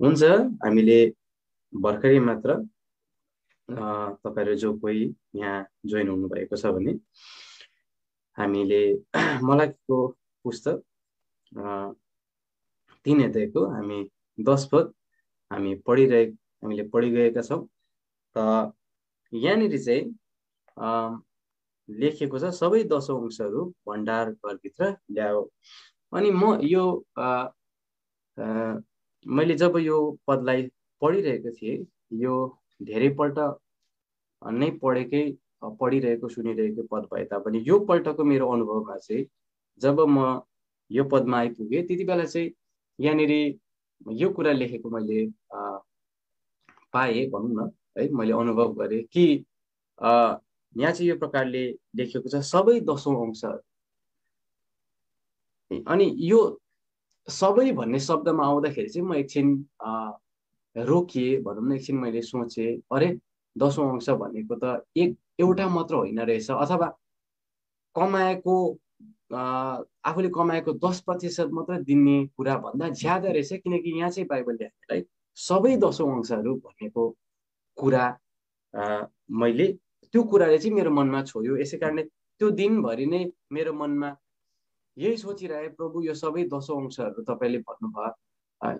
हुन्छ, हामीले भर्खरै मात्र तपाईँहरू जो कोही यहाँ जोइन हुनुभएको छ भने हामीले मलाकीको पुस्तक 3 अध्यायको हामी 10 पद हामीले पढिगएका छौँ। त यहाँनिर चाहिँ लेखिएको छ सबै 10 अंशहरू भण्डार घरभित्र ल्याओ। अनि म यो मैले जब यो पदलाई पढिरहेको थिएँ, यो धेरैपल्ट नै पढिरहेको सुनिरहेको पद भए तापनि यो पल्टको मेरो अनुभवमा चाहिँ जब म यो पदमा आइपुगेँ त्यति बेला चाहिँ यहाँनिर यो कुरा लेखेको मैले पाएँ भनौँ न है। मैले अनुभव गरेँ कि यहाँ चाहिँ यो प्रकारले लेखिएको छ सबै 10 अंश। अनि यो सबै भन्ने शब्दमा आउँदाखेरि चाहिँ म एकछिन रोकिएँ भनौँ न। एकछिन मैले सोचेँ, अरे 10 अंश भनेको त एउटा मात्र होइन रहेछ, अथवा कमाएको आफूले कमाएको 10% मात्र दिने कुरा भन्दा ज्यादा रहेछ। किनकि यहाँ चाहिँ बाइबलले हामीलाई सबै 10 अंशहरू भनेको कुरा मैले त्यो कुराले चाहिँ मेरो मनमा छोयो। यसै कारणले त्यो दिनभरि नै मेरो मनमा यही सोचिरहे, प्रभु यो सबै 10 अंशहरू तपाईँले भन्नुभयो,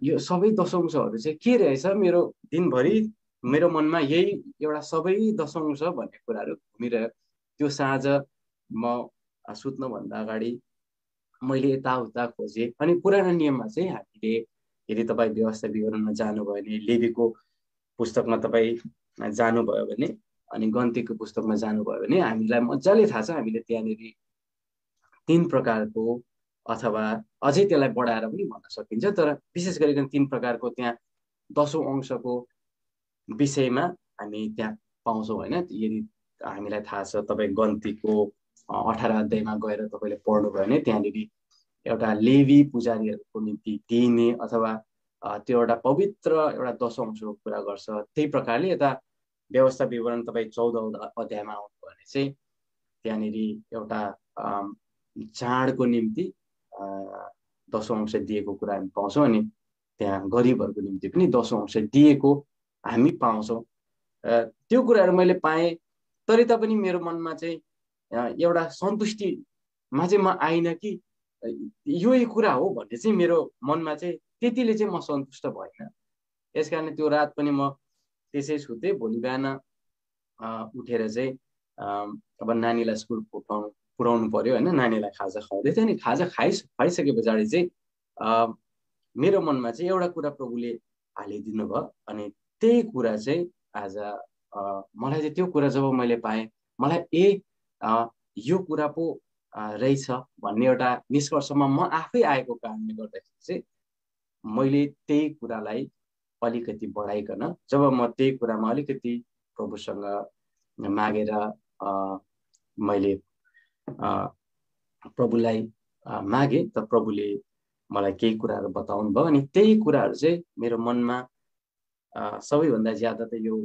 यो सबै 10 अंशहरू चाहिँ के रहेछ। मेरो दिनभरि मेरो मनमा यही एउटा सबै 10 अंश भन्ने कुराहरू घुमिरह्यो। त्यो साँझ म सुत्नुभन्दा अगाडि मैले यताउता खोजेँ। अनि पुरानो नियममा चाहिँ हामीले, यदि तपाईँ व्यवस्था विवरणमा जानुभयो भने, लेवीको पुस्तकमा तपाईँ जानुभयो भने, अनि गन्तीको पुस्तकमा जानुभयो भने हामीलाई मजाले थाहा छ, हामीले त्यहाँनिर 3 प्रकारको, अथवा अझै त्यसलाई बढाएर पनि भन्न सकिन्छ, तर विशेष गरिकन 3 प्रकारको त्यहाँ 10 अंशको विषयमा हामी त्यहाँ पाउँछौँ होइन। यदि हामीलाई थाहा छ, तपाईँ गन्तीको 18 अध्यायमा गएर तपाईँले पढ्नुभयो भने त्यहाँनिर एउटा लेवी पुजारीहरूको निम्ति दिइने, अथवा त्यो एउटा पवित्र एउटा 10 अंशको कुरा गर्छ। त्यही प्रकारले यता व्यवस्था विवरण तपाईँ 14 अध्यायमा आउनुभयो भने चाहिँ त्यहाँनिर एउटा चाडको निम्ति 10 अंश दिएको कुरा हामी पाउँछौँ। अनि त्यहाँ गरिबहरूको निम्ति पनि 10 अंश दिएको हामी पाउँछौँ। त्यो कुराहरू मैले पाएँ, तरै तापनि मेरो मनमा चाहिँ एउटा सन्तुष्टिमा चाहिँ म आइन कि यही कुरा हो भन्ने चाहिँ मेरो मनमा चाहिँ त्यतिले चाहिँ म सन्तुष्ट भएन। यस कारणले त्यो रात पनि म त्यसै सुतेँ। भोलि बिहान उठेर चाहिँ अब नानीलाई स्कुल पुऱ्याउनु पर्यो होइन। नानीलाई खाजा खुवाउँदै थिएँ। अनि खाजा खाइसके पछाडि चाहिँ मेरो मनमा चाहिँ एउटा कुरा प्रभुले हालिदिनु भयो। अनि त्यही कुरा चाहिँ आज मलाई चाहिँ त्यो कुरा जब मैले पाएँ, मलाई यो कुरा पो रहेछ भन्ने एउटा निष्कर्षमा म आफै आएको कारणले गर्दाखेरि चाहिँ मैले त्यही कुरालाई अलिकति बढाइकन, जब म त्यही कुरामा अलिकति प्रभुसँग मागेर मैले प्रभुलाई मागे, त प्रभुले मलाई केही कुराहरू बताउनु भयो। अनि त्यही कुराहरू चाहिँ मेरो मनमा सबैभन्दा ज्यादा त यो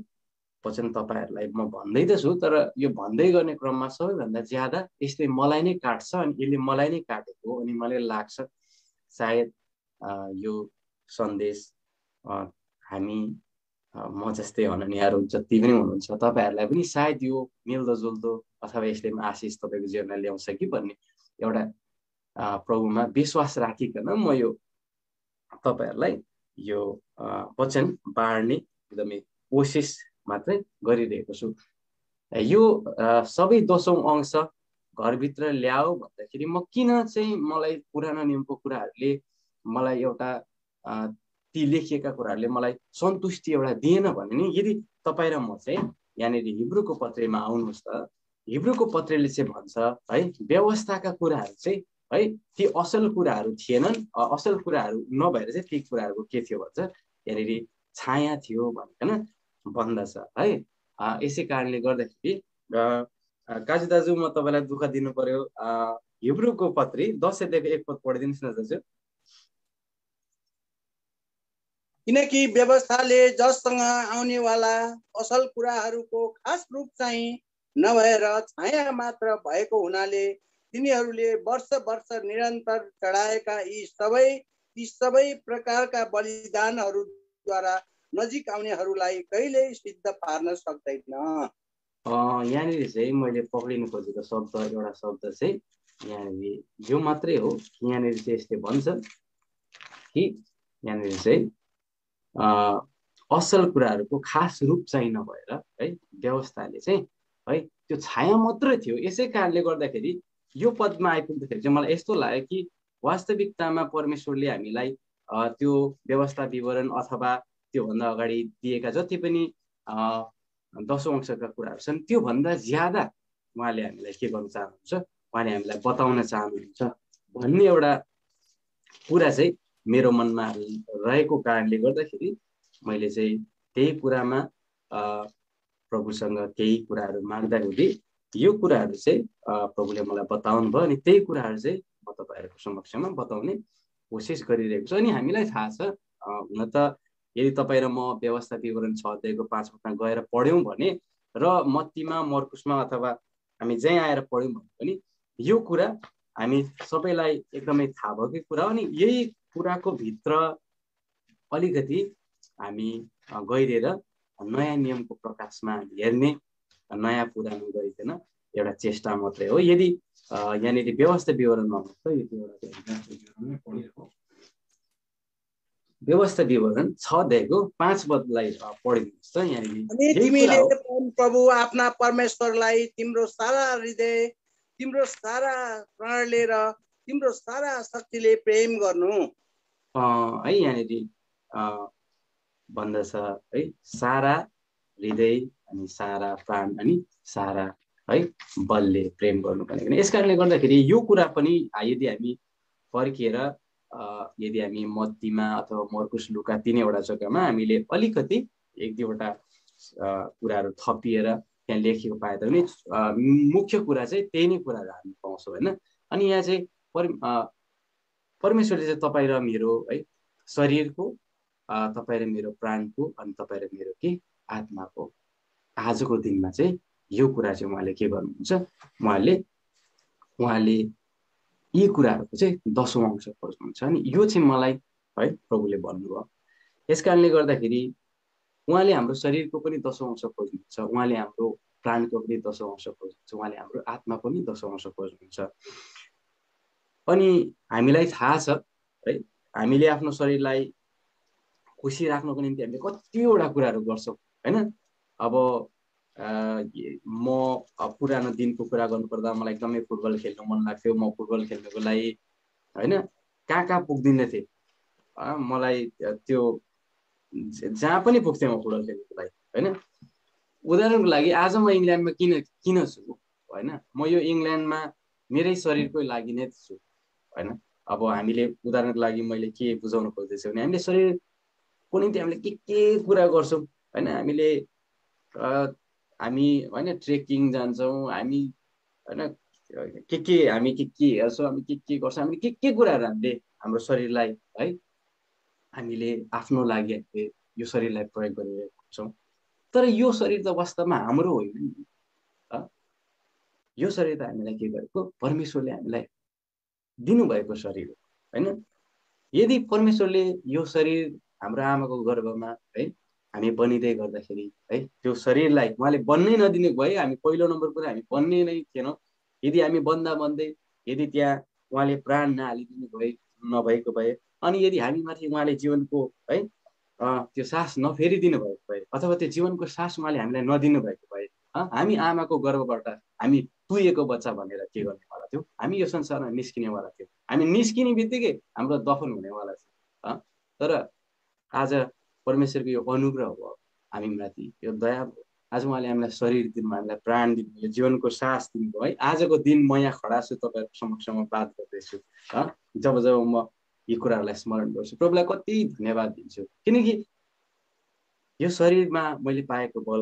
वचन तपाईँहरूलाई म भन्दै त छु, तर यो भन्दै गर्ने क्रममा सबैभन्दा ज्यादा यसले मलाई नै काट्छ। अनि यसले मलाई नै काटेको हो। अनि मलाई लाग्छ सायद यो सन्देश हामी म जस्तै अनन्याहरू जति पनि हुनुहुन्छ तपाईँहरूलाई पनि सायद यो मिल्दोजुल्दो, अथवा यसले पनि आशिष तपाईँको जीवनमा ल्याउँछ कि भन्ने एउटा प्रभुमा विश्वास राखिकन म यो तपाईँहरूलाई यो वचन बाँड्ने एकदमै कोसिस मात्रै गरिरहेको छु। यो सबै 10 अंश घरभित्र ल्याओ भन्दाखेरि म किन चाहिँ, मलाई पुरानो नियमको कुराहरूले मलाई एउटा ती लेखिएका कुराहरूले मलाई सन्तुष्टि एउटा दिएन भने नि, यदि तपाईँ र म चाहिँ यहाँनिर हिब्रूको पत्रेमा आउनुहोस् त, हिब्रूको पत्रेले चाहिँ भन्छ है, व्यवस्थाका कुराहरू चाहिँ है ती असल कुराहरू थिएनन्। असल कुराहरू नभएर चाहिँ ती कुराहरूको के थियो भन्छ, यहाँनिर छाया थियो भनिकन भन्दछ है। यसै कारणले गर्दाखेरि काजु दाजु म तपाईँलाई दुःख दिनु पर्यो। हिब्रूको पत्री 10 अध्यायको 1 पद पढिदिनुहोस् न दाजु। किनकि व्यवस्थाले जससँग आउनेवाला असल कुराहरूको खास रूप चाहिँ नभएर छाया मात्र भएको हुनाले तिनीहरूले वर्ष वर्ष निरन्तर चढाएका यी सबै प्रकारका बलिदानहरू द्वारा नजिक आउनेहरूलाई कहिल्यै सिद्ध पार्न सक्दैन। यहाँनिर चाहिँ मैले पक्रिनु खोजेको शब्द एउटा शब्द चाहिँ यहाँनिर यो मात्रै हो। यहाँनिर चाहिँ यसले भन्छ कि यहाँनिर चाहिँ असल कुराहरूको खास रूप चाहिँ नभएर है व्यवस्थाले चाहिँ है त्यो छाया मात्रै थियो। यसै कारणले गर्दाखेरि यो पदमा आइपुग्दाखेरि चाहिँ मलाई यस्तो लाग्यो कि वास्तविकतामा परमेश्वरले हामीलाई त्यो व्यवस्था विवरण अथवा त्योभन्दा अगाडि दिएका जति पनि 10औं अंशका कुराहरू छन् त्योभन्दा ज्यादा उहाँले हामीलाई के गर्न चाहनुहुन्छ, उहाँले हामीलाई बताउन चाहनुहुन्छ भन्ने एउटा कुरा चाहिँ मेरो मनमा रहेको कारणले गर्दाखेरि मैले चाहिँ त्यही कुरामा प्रभुसँग केही कुराहरू माग्दाखेरि यो कुराहरू चाहिँ प्रभुले मलाई बताउनु भयो अनि त्यही कुराहरू चाहिँ म तपाईँहरूको समक्षमा बताउने कोसिस गरिरहेको छु। अनि हामीलाई थाहा छ हुन त यदि तपाईँ र म व्यवस्था विवरण 6 अध्यायको 5 पदमा गएर पढ्यौँ भने र मत्तीमा मर्कुसमा अथवा हामी जहीँ आएर पढ्यौँ भने पनि यो कुरा हामी सबैलाई एकदमै थाहा भएकै कुरा हो। अनि यही कुराको भित्र अलिकति हामी गहिरेर नयाँ नियमको प्रकाशमा हेर्ने नयाँ पुरानो गरिकन एउटा चेष्टा मात्रै हो। यदि यहाँनिर व्यवस्था विवरणमा व्यवस्था विवरण 6 अध्यायको 5 पदलाई पढिदिनुहोस् त। यहाँनिर तिमीले प्रभु आफ्ना परमेश्वरलाई तिम्रो सारा हृदय, तिम्रो सारा प्राणले र तिम्रो सारा शक्तिले प्रेम गर्नु है यहाँनिर भन्दछ है सारा हृदय अनि सारा प्राण अनि सारा है बलले प्रेम गर्नु भनेको। यस कारणले गर्दाखेरि यो कुरा पनि यदि हामी फर्किएर यदि हामी मत्तीमा अथवा मर्कुस लुका 3वटा जग्गामा हामीले अलिकति 1-2वटा कुराहरू थपिएर त्यहाँ लेखेको पाए तापनि मुख्य कुरा चाहिँ त्यही नै कुराहरू हामी पाउँछौँ होइन। अनि यहाँ चाहिँ परमेश्वरले चाहिँ तपाईँ र मेरो है शरीरको, तपाईँ र मेरो प्राणको अनि तपाईँ र मेरो के आत्माको आजको दिनमा चाहिँ यो कुरा चाहिँ उहाँले के गर्नुहुन्छ, उहाँले यी कुराहरूको चाहिँ 10औं अंश खोज्नुहुन्छ। अनि यो चाहिँ मलाई है प्रभुले भन्नुभयो। यस कारणले गर्दाखेरि उहाँले हाम्रो शरीरको पनि 10औं अंश खोज्नुहुन्छ, उहाँले हाम्रो प्राणको पनि 10औं अंश खोज्नुहुन्छ, उहाँले हाम्रो आत्मा पनि 10औं अंश खोज्नुहुन्छ। अनि हामीलाई थाहा छ है हामीले आफ्नो शरीरलाई खुसी राख्नको निम्ति हामीले कतिवटा कुराहरू गर्छौँ होइन। अब म पुरानो दिनको कुरा गर्नुपर्दा मलाई एकदमै फुटबल खेल्नु मन लाग्थ्यो। म फुटबल खेल्नको लागि होइन कहाँ पुग्दिनँ थिएँ। मलाई त्यो जहाँ पनि पुग्थेँ म फुटबल खेल्नको लागि होइन। उदाहरणको लागि आज म इङ्ल्यान्डमा किन छु होइन, म यो इङ्ल्यान्डमा मेरै शरीरको लागि नै छु होइन। अब हामीले उदाहरणको लागि मैले के बुझाउन खोज्दैछु भने हामीले शरीरको निम्ति हामीले के कुरा गर्छौँ होइन। हामी होइन ट्रेकिङ जान्छौँ, हामी होइन हामी के हेर्छौँ, हामी के गर्छौँ, हामी के कुराहरू हामीले हाम्रो शरीरलाई है हामीले आफ्नो लागि हामीले यो शरीरलाई प्रयोग गरिरहेको छौँ। तर यो शरीर त वास्तवमा हाम्रो होइन नि। यो शरीर त हामीलाई के गरेको परमेश्वरले हामीलाई दिनुभएको शरीर हो होइन। यदि परमेश्वरले यो शरीर हाम्रो आमाको गर्भमा है हामी बनिँदै गर्दाखेरि है त्यो शरीरलाई उहाँले बन्नै नदिनु भए हामी पहिलो नम्बर कुरा हामी बन्ने नै थिएनौँ। यदि हामी बन्दै यदि त्यहाँ उहाँले प्राण नहालिदिनु नभएको भए अनि यदि हामीमाथि उहाँले जीवनको है त्यो सास नफेरिदिनु भएको भए अथवा त्यो जीवनको सास उहाँले हामीलाई नदिनु भएको भए हामी आमाको गर्भबाट हामी तुइएको बच्चा भनेर के गर्नेवाला थियौँ, हामी यो संसारमा निस्किनेवाला थियौँ। हामी निस्किने बित्तिकै हाम्रो दफन हुनेवाला थियो। तर आज परमेश्वरको यो अनुग्रह भयो हामीमाथि, यो दया भयो। आज उहाँले हामीलाई शरीर दिनुभयो, हामीलाई प्राण दिनुभयो, यो जीवनको सास दिनुभयो है। आजको दिन म यहाँ खडा छु, तपाईँहरूको समक्षमा बात गर्दैछु। जब म यी कुराहरूलाई स्मरण गर्छु प्रभुलाई कति धन्यवाद दिन्छु, किनकि यो शरीरमा मैले पाएको बल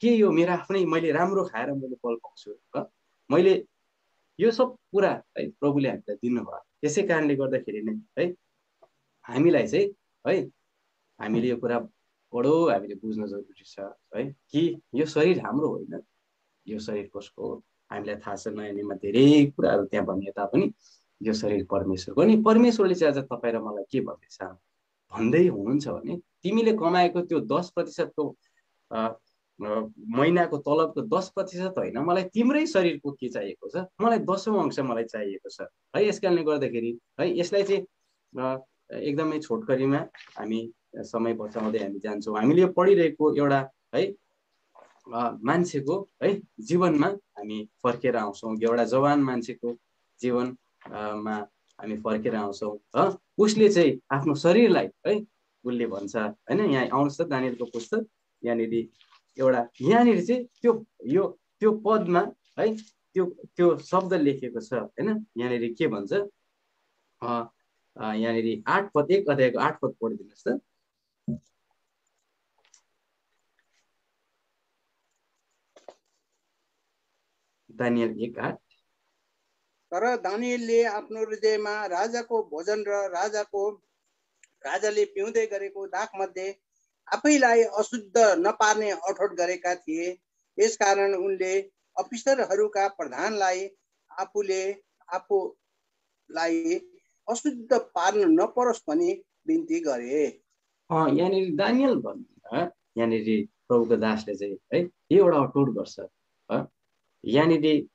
के यो मेरो आफ्नै मैले राम्रो खाएर मैले बल पाउँछु। मैले यो सब कुरा है प्रभुले हामीलाई दिनुभयो। त्यसै कारणले गर्दाखेरि नै है हामीलाई चाहिँ है हामीले यो कुरा बडो हामीले बुझ्न जरुरी छ है कि यो शरीर हाम्रो होइन, यो शरीर कसको हो हामीलाई थाहा छ। नयाँ नियममा धेरै कुराहरू त्यहाँ भनिए तापनि यो शरीर परमेश्वरको। अनि परमेश्वरले चाहिँ आज तपाईँ र मलाई के भन्दैछ भन्दै हुनुहुन्छ भने तिमीले कमाएको त्यो 10% को महिनाको तलबको 10% होइन, मलाई तिम्रै शरीरको के चाहिएको छ, मलाई 10औं अंश मलाई चाहिएको छ है। यस कारणले गर्दाखेरि है यसलाई चाहिँ एकदमै छोटकरीमा हामी समय बचाउँदै हामी जान्छौँ। हामीले यो पढिरहेको एउटा है मान्छेको है जीवनमा हामी फर्केर आउँछौँ, एउटा जवान मान्छेको जीवनमा हामी फर्केर आउँछौँ। उसले चाहिँ आफ्नो शरीरलाई है उसले भन्छ होइन, यहाँ आउँछ दानियलको पुस्तक, यहाँनिर एउटा यहाँनिर चाहिँ त्यो पदमा है त्यो शब्द लेखेको छ होइन। यहाँनिर के भन्छ, यहाँनिर 8 पद, 1 अध्यायको 8 पद पढिदिनुहोस् त। दानियल 1:8। तर दानियलले आफ्नो हृदयमा राजाको भोजन र राजाले पिउँदै गरेको दाखमध्ये आफैलाई अशुद्ध नपार्ने अठोट गरेका थिए। यसकारण उनले अफिसरहरूका प्रधानलाई आफूलाई अशुद्ध पार्न नपरोस् भनी बिन्ती गरे। यहाँनिर दानियल भन्दा यहाँनिर प्रभुको दासले चाहिँ है एउटा अठोट गर्छ। यहाँनिर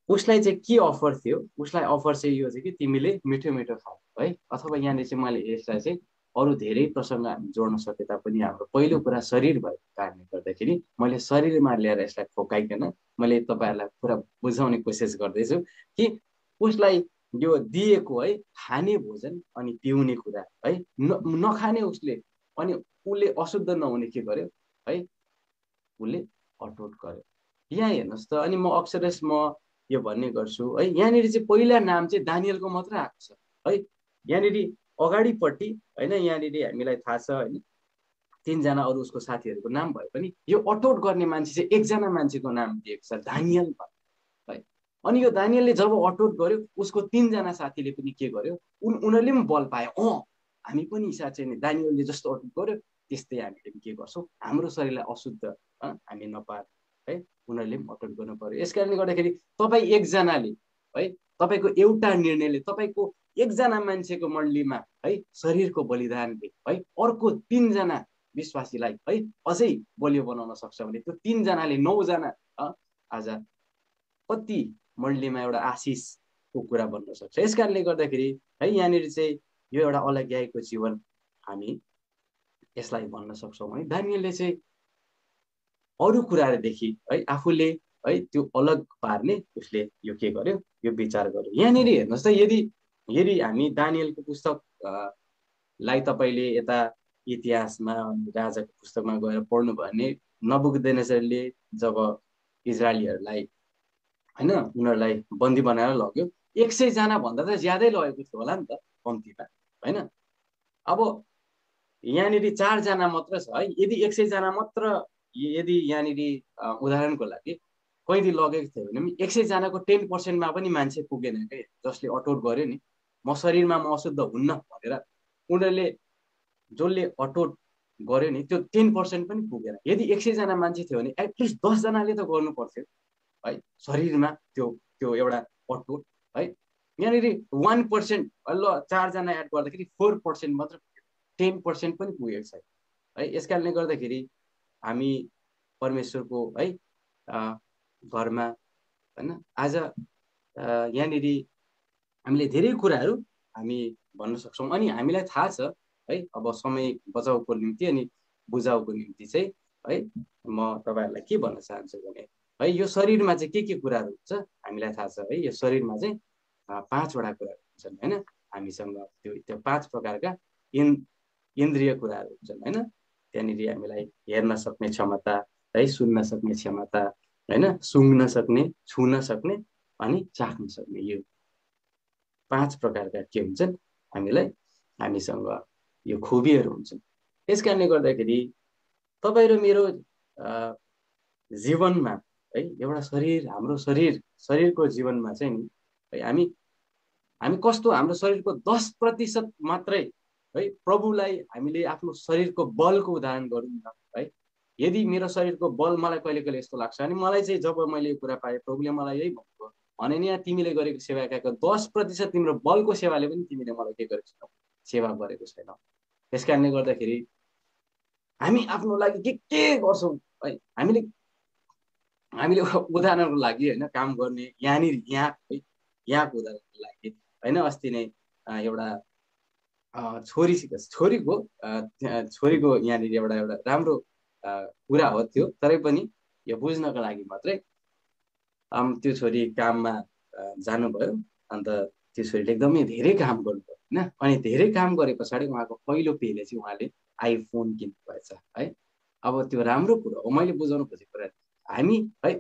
उसलाई चाहिँ के अफर थियो, उसलाई अफर चाहिँ यो चाहिँ कि तिमीले मिठो मिठो खाऊ है। अथवा यहाँनिर चाहिँ मैले यसलाई चाहिँ अरू धेरै प्रसङ्ग हामी जोड्न सके तापनि हाम्रो पहिलो कुरा शरीर भएको कारणले गर्दाखेरि मैले शरीरमा ल्याएर यसलाई फोकाइकन मैले तपाईँहरूलाई पुरा बुझाउने कोसिस गर्दैछु कि उसलाई यो दिएको है खाने भोजन अनि पिउने कुरा है नखाने उसले, अनि उसले अशुद्ध नहुने के गर्यो है, उसले अटोट गर्यो। यहाँ हेर्नुहोस् त, अनि म अक्सरस म यो भन्ने गर्छु है, यहाँनिर चाहिँ पहिला नाम चाहिँ दानियलको मात्र आएको छ है। यहाँनिर अगाडिपट्टि होइन यहाँनिर हामीलाई थाहा छ होइन 3 जना अरू उसको साथीहरूको नाम भए पनि यो अटोट गर्ने मान्छे चाहिँ एकजना मान्छेको नाम दिएको छ, दानियल है। अनि यो दानियलले जब अटोट गर्यो उसको 3 जना साथीले पनि के गर्यो, उनीहरूले पनि बल पायो, हामी पनि साँच्चै नै दानियलले जस्तो अटोट गर्यो त्यस्तै हामीले पनि के गर्छौँ, हाम्रो शरीरलाई अशुद्ध हामी नपार है, उनीहरूले पनि अटोट गर्नु पर्यो। यस कारणले गर्दाखेरि तपाईँ एकजनाले है तपाईँको एउटा निर्णयले तपाईँको एकजना मान्छेको मण्डलीमा है शरीरको बलिदानले है अर्को 3 जना विश्वासीलाई है अझै बलियो बनाउन सक्छ भने त्यो 3 जनाले 9 जना आज कति मण्डलीमा एउटा आशिषको कुरा बन्न सक्छ। यस कारणले गर्दाखेरि है यहाँनिर चाहिँ यो एउटा अलग्याएको जीवन हामी यसलाई भन्न सक्छौँ है। दानियलले चाहिँ अरू कुराहरूदेखि है आफूले है त्यो अलग पार्ने उसले यो के गर्यो, यो विचार गर्यो। यहाँनिर हेर्नुहोस् त, यदि हामी दानियलको पुस्तकलाई तपाईँले यता इतिहासमा राजाको पुस्तकमा गएर पढ्नु भयो भने नबुकदनेस्सरले जब इजरायलीहरूलाई होइन उनीहरूलाई बन्दी बनाएर लग्यो 100 जना भन्दा त ज्यादै लगेको थियो होला नि त कम्तीमा होइन। अब यहाँनिर 4 जना मात्र छ है, यदि 100 जना मात्र यदि यहाँनिर उदाहरणको लागि कैदी लगेको थियो भने 100 जनाको 10% पनि मान्छे पुगेन के, जसले अटोट गर्यो नि म शरीरमा म अशुद्ध हुन्न भनेर उनीहरूले जसले अटोट गर्यो नि त्यो 10% पनि पुगेन। यदि 100 जना मान्छे थियो भने एटलिस्ट 10 जनाले त गर्नु पर्थ्यो है शरीरमा त्यो एउटा अटोट है। यहाँनिर 1% ल 4 जना एड गर्दाखेरि 4% मात्र पुग्यो, 10% पनि पुगेको छैन है। यस कारणले गर्दाखेरि हामी परमेश्वरको है घरमा होइन आज यहाँनिर हामीले धेरै कुराहरू हामी भन्न सक्छौँ। अनि हामीलाई थाहा छ है, अब समय बचाउको निम्ति अनि बुझाउको निम्ति चाहिँ है म तपाईँहरूलाई के भन्न चाहन्छु भने है यो शरीरमा चाहिँ के कुराहरू हुन्छ हामीलाई थाहा छ है। यो शरीरमा चाहिँ 5 वटा कुराहरू हुन्छन् होइन, हामीसँग त्यो 5 प्रकारका इन्द्रिय कुराहरू हुन्छन् होइन। त्यहाँनिर हामीलाई हेर्न सक्ने क्षमता है, सुन्न सक्ने क्षमता होइन, सुँघ्न सक्ने, छुन सक्ने अनि चाख्न सक्ने, यो 5 प्रकारका के हुन्छन् हामीसँग यो खुबीहरू हुन्छन्। यस कारणले गर्दाखेरि तपाईँ र मेरो जीवनमा है एउटा शरीर, हाम्रो शरीरको जीवनमा चाहिँ नि है हामी कस्तो, हाम्रो शरीरको 10% मात्रै है प्रभुलाई हामीले आफ्नो शरीरको बलको उदाहरण गरौँ न है। यदि मेरो शरीरको बल मलाई कहिले कहिले यस्तो लाग्छ अनि मलाई चाहिँ जब मैले यो कुरा पाएँ प्रभुले मलाई यही भन्नुभयो भने नि यहाँ तिमीले गरेको सेवाका 10% तिम्रो बलको सेवाले पनि तिमीले मलाई के गरेको छैनौ, सेवा गरेको छैनौ। त्यस कारणले गर्दाखेरि हामी आफ्नो लागि के गर्छौँ है। हामीले उदाहरणको लागि होइन काम गर्ने यहाँनिर यहाँको उदाहरणको लागि होइन, अस्ति नै एउटा छोरीको यहाँनिर एउटा राम्रो कुरा हो त्यो, तरै पनि यो बुझ्नको लागि मात्रै त्यो छोरी काममा जानुभयो। अन्त त्यो छोरीले एकदमै धेरै काम गर्नुभयो होइन। अनि धेरै काम गरे पछाडि उहाँको पहिलो पेले चाहिँ उहाँले आइफोन किन्नु भएछ है। अब त्यो राम्रो कुरो हो, मैले बुझाउनु खोजेको कुरा हामी है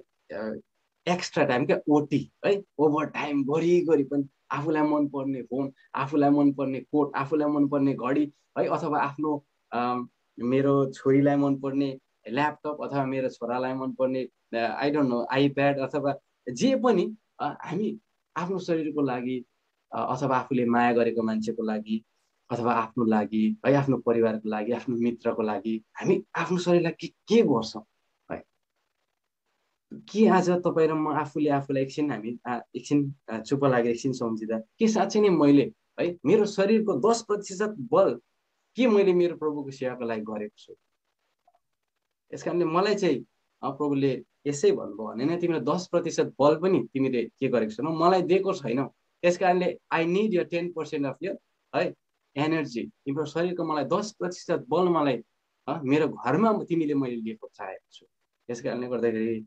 एक्स्ट्रा टाइम क्या ओटी है, ओभर टाइम गरी पनि आफूलाई मनपर्ने फोन, आफूलाई मनपर्ने कोट, आफूलाई मनपर्ने घडी है, अथवा आफ्नो मेरो छोरीलाई मनपर्ने ल्यापटप, अथवा मेरो छोरालाई मनपर्ने आई डोन्ट नो आइप्याड, अथवा जे पनि हामी आफ्नो शरीरको लागि अथवा आफूले माया गरेको मान्छेको लागि अथवा आफ्नो लागि है, आफ्नो परिवारको लागि, आफ्नो मित्रको लागि हामी आफ्नो शरीरलाई के गर्छौँ है। के आज तपाईँ र म आफूलाई एकछिन चुप लागेर एकछिन सम्झिँदा के साँच्चै नै मैले है मेरो शरीरको 10% बल के मैले मेरो प्रभुको सेवाको लागि गरेको छु। यस कारणले मलाई चाहिँ प्रभुले यसै भन्नुभयो भने तिमीले 10% बल पनि तिमीले के गरेको छैनौ, मलाई दिएको छैनौ। त्यस कारणले I need your 10% of your है एनर्जी। तिम्रो शरीरको मलाई 10% बल मलाई मेरो घरमा तिमीले मैले लिएको चाहेको छु। त्यस कारणले गर्दाखेरि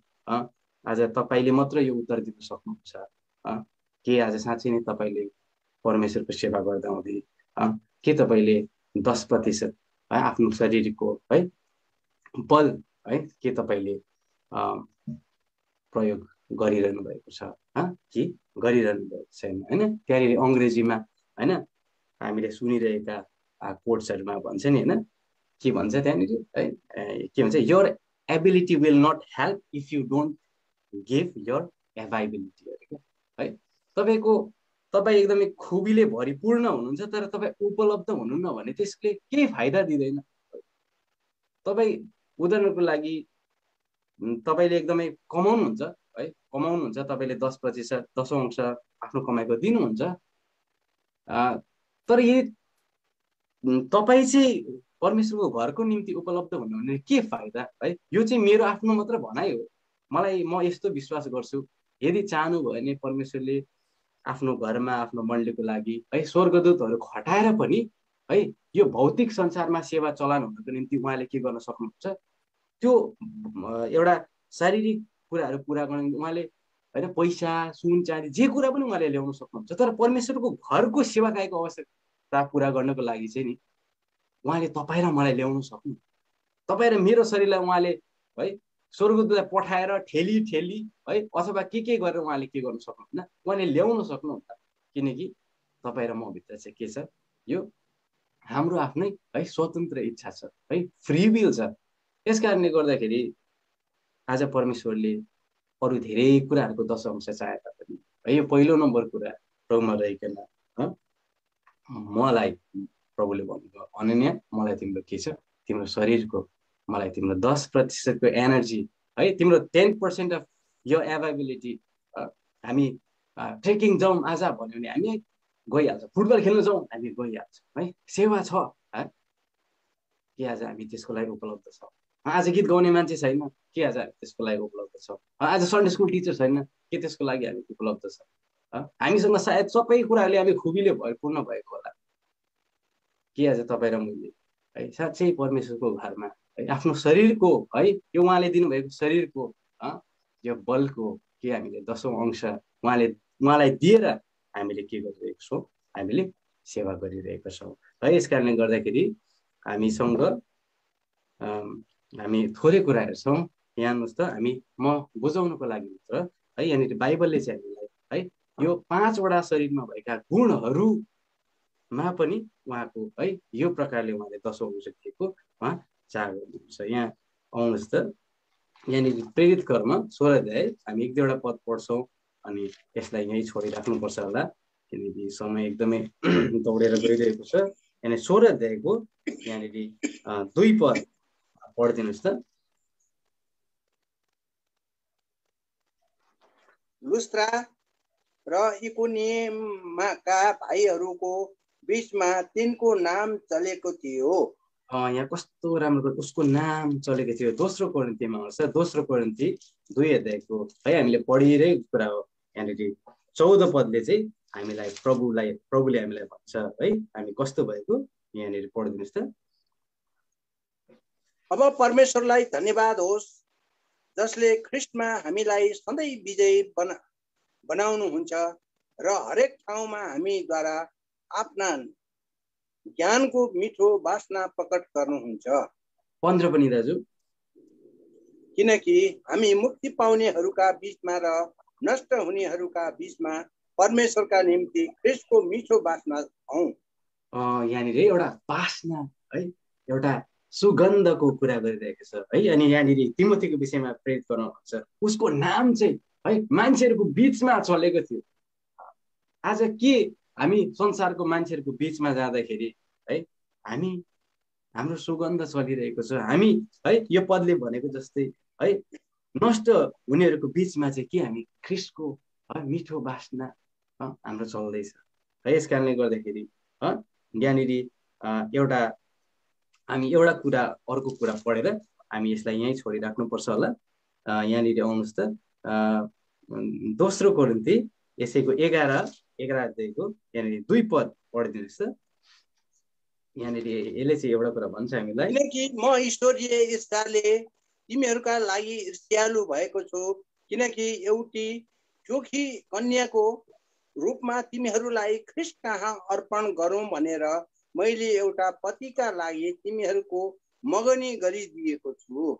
आज तपाईँले मात्र यो उत्तर दिन सक्नुहुन्छ के आज साँच्चै नै तपाईँले परमेश्वरको सेवा गर्दा हुँदै के तपाईँले 10% है आफ्नो शरीरको है बल है के तपाईँले प्रयोग गरिरहनु भएको छ कि गरिरहनु भएको छैन होइन। त्यहाँनिर अङ्ग्रेजीमा होइन हामीले सुनिरहेका कोट्सहरूमा भन्छ नि होइन, के भन्छ त्यहाँनिर है, के भन्छ, your ability will not help if you don't give your availability क्या है। तपाईँ एकदमै खुबीले भरिपूर्ण हुनुहुन्छ तर तपाईँ उपलब्ध हुनुहुन्न भने त्यसले केही फाइदा दिँदैन। तपाईँ उदाहरणको लागि तपाईँले एकदमै कमाउनुहुन्छ है, तपाईँले 10%, 10% आफ्नो कमाइको दिनुहुन्छ, तर यदि तपाईँ चाहिँ परमेश्वरको घरको निम्ति उपलब्ध हुनु भने के फाइदा है। यो चाहिँ मेरो आफ्नो मात्र भनाइ हो। म यस्तो विश्वास गर्छु, यदि चाहनुभयो भने परमेश्वरले आफ्नो घरमा आफ्नो मण्डलीको लागि है स्वर्गदूतहरू खटाएर पनि है यो भौतिक संसारमा सेवा चलान हुनको निम्ति उहाँले के गर्न सक्नुहुन्छ, त्यो एउटा शारीरिक कुराहरू पुरा गर्न उहाँले होइन पैसा सुन चाँदी जे कुरा पनि उहाँले ल्याउन सक्नुहुन्छ। तर परमेश्वरको घरको सेवाकाईको आवश्यकता पुरा गर्नको लागि चाहिँ नि उहाँले तपाईँ र मलाई ल्याउन सक्नु। तपाईँ र मेरो शरीरलाई उहाँले है स्वर्गदूतलाई पठाएर ठेली है अथवा के गरेर उहाँले के गर्न सक्नुहुन्न, उहाँले ल्याउन सक्नुहुन्छ। किनकि तपाईँ र म भित्र चाहिँ के छ, यो हाम्रो आफ्नै है स्वतन्त्र इच्छा छ है, फ्री विल छ। यस कारणले गर्दाखेरि आज परमेश्वरले अरू धेरै कुराहरूको 10% चाहे तापनि है यो पहिलो नम्बर कुरा प्रभुमा रहिकन मलाई प्रभुले भन्नुभयो अनन्या मलाई तिम्रो के छ, तिम्रो शरीरको मलाई तिम्रो 10% एनर्जी है, तिम्रो 10% अफ यो एभाइबिलिटी। हामी ट्रेकिङ जाउँ आज भन्यो भने हामी गइहाल्छौँ, फुटबल खेल्न जाउँ हामी गइहाल्छौँ है, सेवा छ है के आज हामी त्यसको लागि उपलब्ध छौँ। आज गीत गाउने मान्छे छैन के आज हामी त्यसको लागि उपलब्ध छौँ। आज सन्डे स्कुल टिचर छैन के त्यसको लागि हामी उपलब्ध छौँ। हामीसँग सायद सबै कुराहरूले हामी खुबीले भरिपूर्ण भएको होला। के आज तपाईँ र मैले है साँच्चै परमेश्वरको घरमा है आफ्नो शरीरको है यो उहाँले दिनुभएको शरीरको यो बलको के हामीले 10% उहाँलाई दिएर हामीले के गरिरहेको छौँ, हामीले सेवा गरिरहेका छौँ है। यस कारणले गर्दाखेरि हामी थोरै कुरा हेर्छौँ। यहाँ हेर्नुहोस् त, म बुझाउनुको लागि मात्र है यहाँनिर बाइबलले चाहिँ हामीलाई है यो 5वटा शरीरमा भएका गुणहरूमा पनि उहाँको है यो प्रकारले उहाँले 10% दिएको उहाँ चाह गर्नुहुन्छ। यहाँ आउनुहोस् त, यहाँनिर प्रेरित कर्म 16 अध्याय हामी 1-2वटा पद पढ्छौँ अनि यसलाई यहीँ छोडिराख्नुपर्छ होला किनकि समय एकदमै दौडेर गइरहेको छ। यहाँनिर 16 अध्यायको यहाँनिर 2 पद पढिदिनुहोस् त। लुस्त्रा र इकोनियमका भाइहरूको बीचमा तिनको नाम चलेको थियो। यहाँ कस्तो राम्रो उसको नाम चलेको थियो। दोस्रो कोरिन्थीमा आउँछ, दोस्रो कोरिन्थी 2 अध्यायको है हामीले पढिरहेको कुरा हो। यहाँनिर 14 पदले चाहिँ प्रभुले हामीलाई भन्छ है हामी कस्तो भएको। यहाँनिर पढिदिनुहोस् त। अब परमेश्वरलाई धन्यवाद होस् जसले ख्रिस्टमा हामीलाई सधैँ विजयी बनाउनुहुन्छ र हरेक ठाउँमा हामीद्वारा आफ्ना ज्ञानको मिठो वासना प्रकट गर्नुहुन्छ। 15 पनि दाजु। किनकि हामी मुक्ति पाउनेहरूका बीचमा र नष्ट हुनेहरूका बीचमा परमेश्वरका निम्ति ख्रिस्टको मिठो वासना हौं। यहाँनिर एउटा वासना है, एउटा सुगन्धको कुरा गरिरहेको छ है। अनि यहाँनिर तिमोथीको विषयमा प्रेरित गर्नुहुन्छ, उसको नाम चाहिँ है मान्छेहरूको बीचमा चलेको थियो। आज के हामी संसारको मान्छेहरूको बीचमा जाँदाखेरि है हाम्रो सुगन्ध चलिरहेको छ। हामी है यो पदले भनेको जस्तै है नष्ट हुनेहरूको बीचमा चाहिँ के हामी ख्रिस्टको मिठो वासना हाम्रो चल्दैछ है। यस कारणले गर्दाखेरि यहाँनिर हामी एउटा कुरा अर्को कुरा पढेर हामी यसलाई यहीँ छोडिराख्नुपर्छ होला। यहाँनिर आउनुहोस् त, दोस्रो कोरिन्थी यसैको 11 अध्यायको यहाँनिर 2 पद पढिदिनुहोस् त। यहाँनिर यसले चाहिँ एउटा कुरा भन्छ हामीलाई, किनकि म ईश्वरीय इच्छाले तिमीहरूका लागि ईर्ष्यालु भएको छु, किनकि एउटी चोखी कन्याको रूपमा तिमीहरूलाई ख्रिस्ट कहाँ अर्पण गरौँ भनेर मैले एउटा पतिका लागि तिमीहरूको मगनी गरिदिएको छु।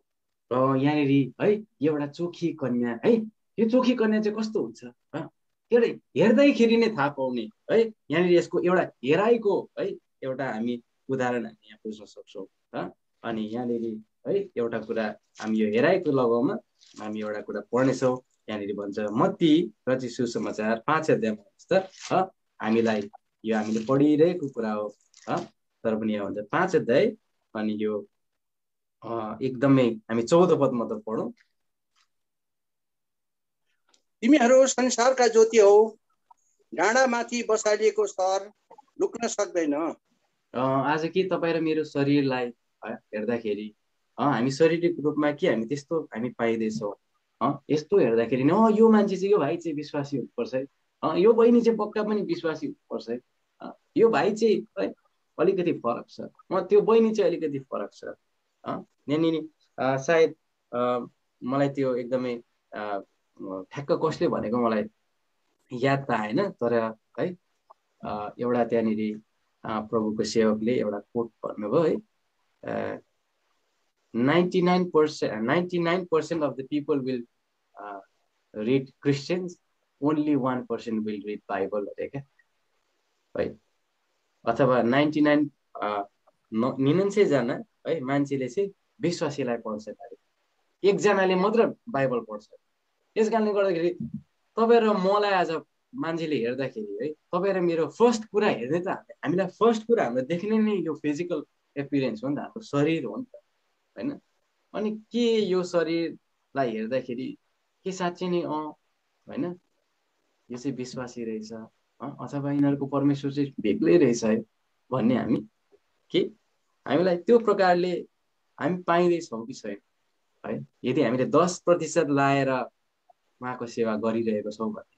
यहाँनिर है एउटा चोखी कन्या है, यो चोखी कन्या चाहिँ कस्तो हुन्छ एउटा हेर्दैखेरि नै थाहा पाउने है। यहाँनिर यसको एउटा हेराइको है एउटा हामी उदाहरण हामी यहाँ बुझ्न सक्छौँ। अनि यहाँनिर है एउटा कुरा हामी यो हेराइको लगाउमा हामी एउटा कुरा पढ्नेछौँ। यहाँनिर भन्छ मत्ती रचित सुसमाचार 5 अध्यायमा हुन्छ हामीलाई यो हामीले पढिरहेको कुरा हो तर पनि यहाँ भन्छ 5 अध्याय अनि यो एकदमै हामी 14 पद मात्र पढौँ। तिमीहरू संसारका ज्योति हौ, डाँडामाथि बसालिएको सहर लुक्न सक्दैन। आज के तपाईँ र मेरो शरीरलाई हेर्दाखेरि हामी शारीरिक रूपमा के हामी त्यस्तो हामी पाइँदैछौँ। यस्तो हेर्दाखेरि नि यो मान्छे चाहिँ यो भाइ चाहिँ विश्वासी हुनुपर्छ है, यो बहिनी चाहिँ पक्का पनि विश्वासी हुनुपर्छ है, यो भाइ चाहिँ है अलिकति फरक छ, त्यो बहिनी चाहिँ अलिकति फरक छ। यहाँनिर सायद मलाई त्यो एकदमै ठ्याक्क कसले भनेको मलाई याद त आएन, तर है एउटा त्यहाँनिर प्रभुको सेवकले एउटा कोट भन्नुभयो है 99% of the people will read Christians, only 1% will read Bible है अथवा 99 जना है मान्छेले चाहिँ विश्वासीलाई पढ्छ, एकजनाले मात्र बाइबल पढ्छ। यस कारणले गर्दाखेरि तपाईँ र मलाई आज मान्छेले हेर्दाखेरि है तपाईँ र मेरो फर्स्ट कुरा हेर्ने त हामीलाई फर्स्ट कुरा हाम्रो देख्ने नै यो फिजिकल एपियरेन्स हो नि त, हाम्रो शरीर हो नि त हैन। अनि के यो शरीरलाई हेर्दाखेरि के साँच्चै नै हैन यो चाहिँ विश्वासी रहेछ अथवा यिनीहरूको परमेश्वर चाहिँ बेग्लै रहेछ है भन्ने हामीलाई त्यो प्रकारले हामी पाइँदैछौँ कि छैन है। यदि हामीले 10% लाएर उहाँको सेवा गरिरहेको छौँ भने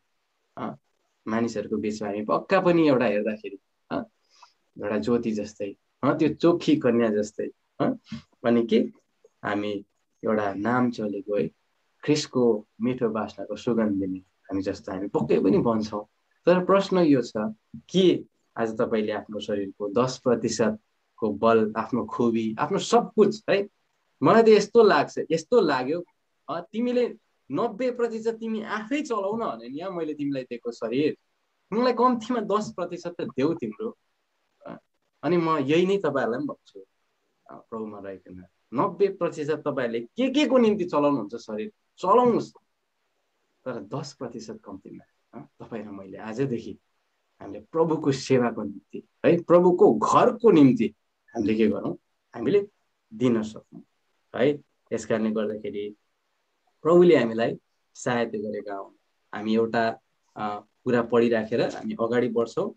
मानिसहरूको बिचमा हामी पक्का पनि एउटा हेर्दाखेरि एउटा ज्योति जस्तै त्यो चोखी कन्या जस्तै अनि के हामी एउटा नाम चलेको है ख्रिस्टको मिठो वासनाको सुगन्ध दिने हामी जस्तो हामी पक्कै पनि भन्छौँ। तर प्रश्न यो छ कि आज तपाईँले आफ्नो शरीरको 10% को बल, आफ्नो खुबी, आफ्नो सब कुछ है मलाई त यस्तो लाग्यो तिमीले 90% तिमी आफै चलाउन भने नि मैले तिमीलाई दिएको शरीर मलाई कम्तीमा 10% त देऊ तिम्रो। अनि म यही नै तपाईँहरूलाई पनि भन्छु प्रभुमा रहेको 90% तपाईँहरूले के को निम्ति चलाउनुहुन्छ शरीर चलाउनुहोस्, तर 10% कम्तीमा तपाईँ र मैले आजदेखि हामीले प्रभुको सेवाको निम्ति है प्रभुको घरको निम्ति हामीले के गरौँ हामीले दिन सकौँ है। यस कारणले गर्दाखेरि प्रभुले हामीलाई सहायता गरेका हुन्। हामी एउटा कुरा पढिराखेर हामी अगाडि बढ्छौँ।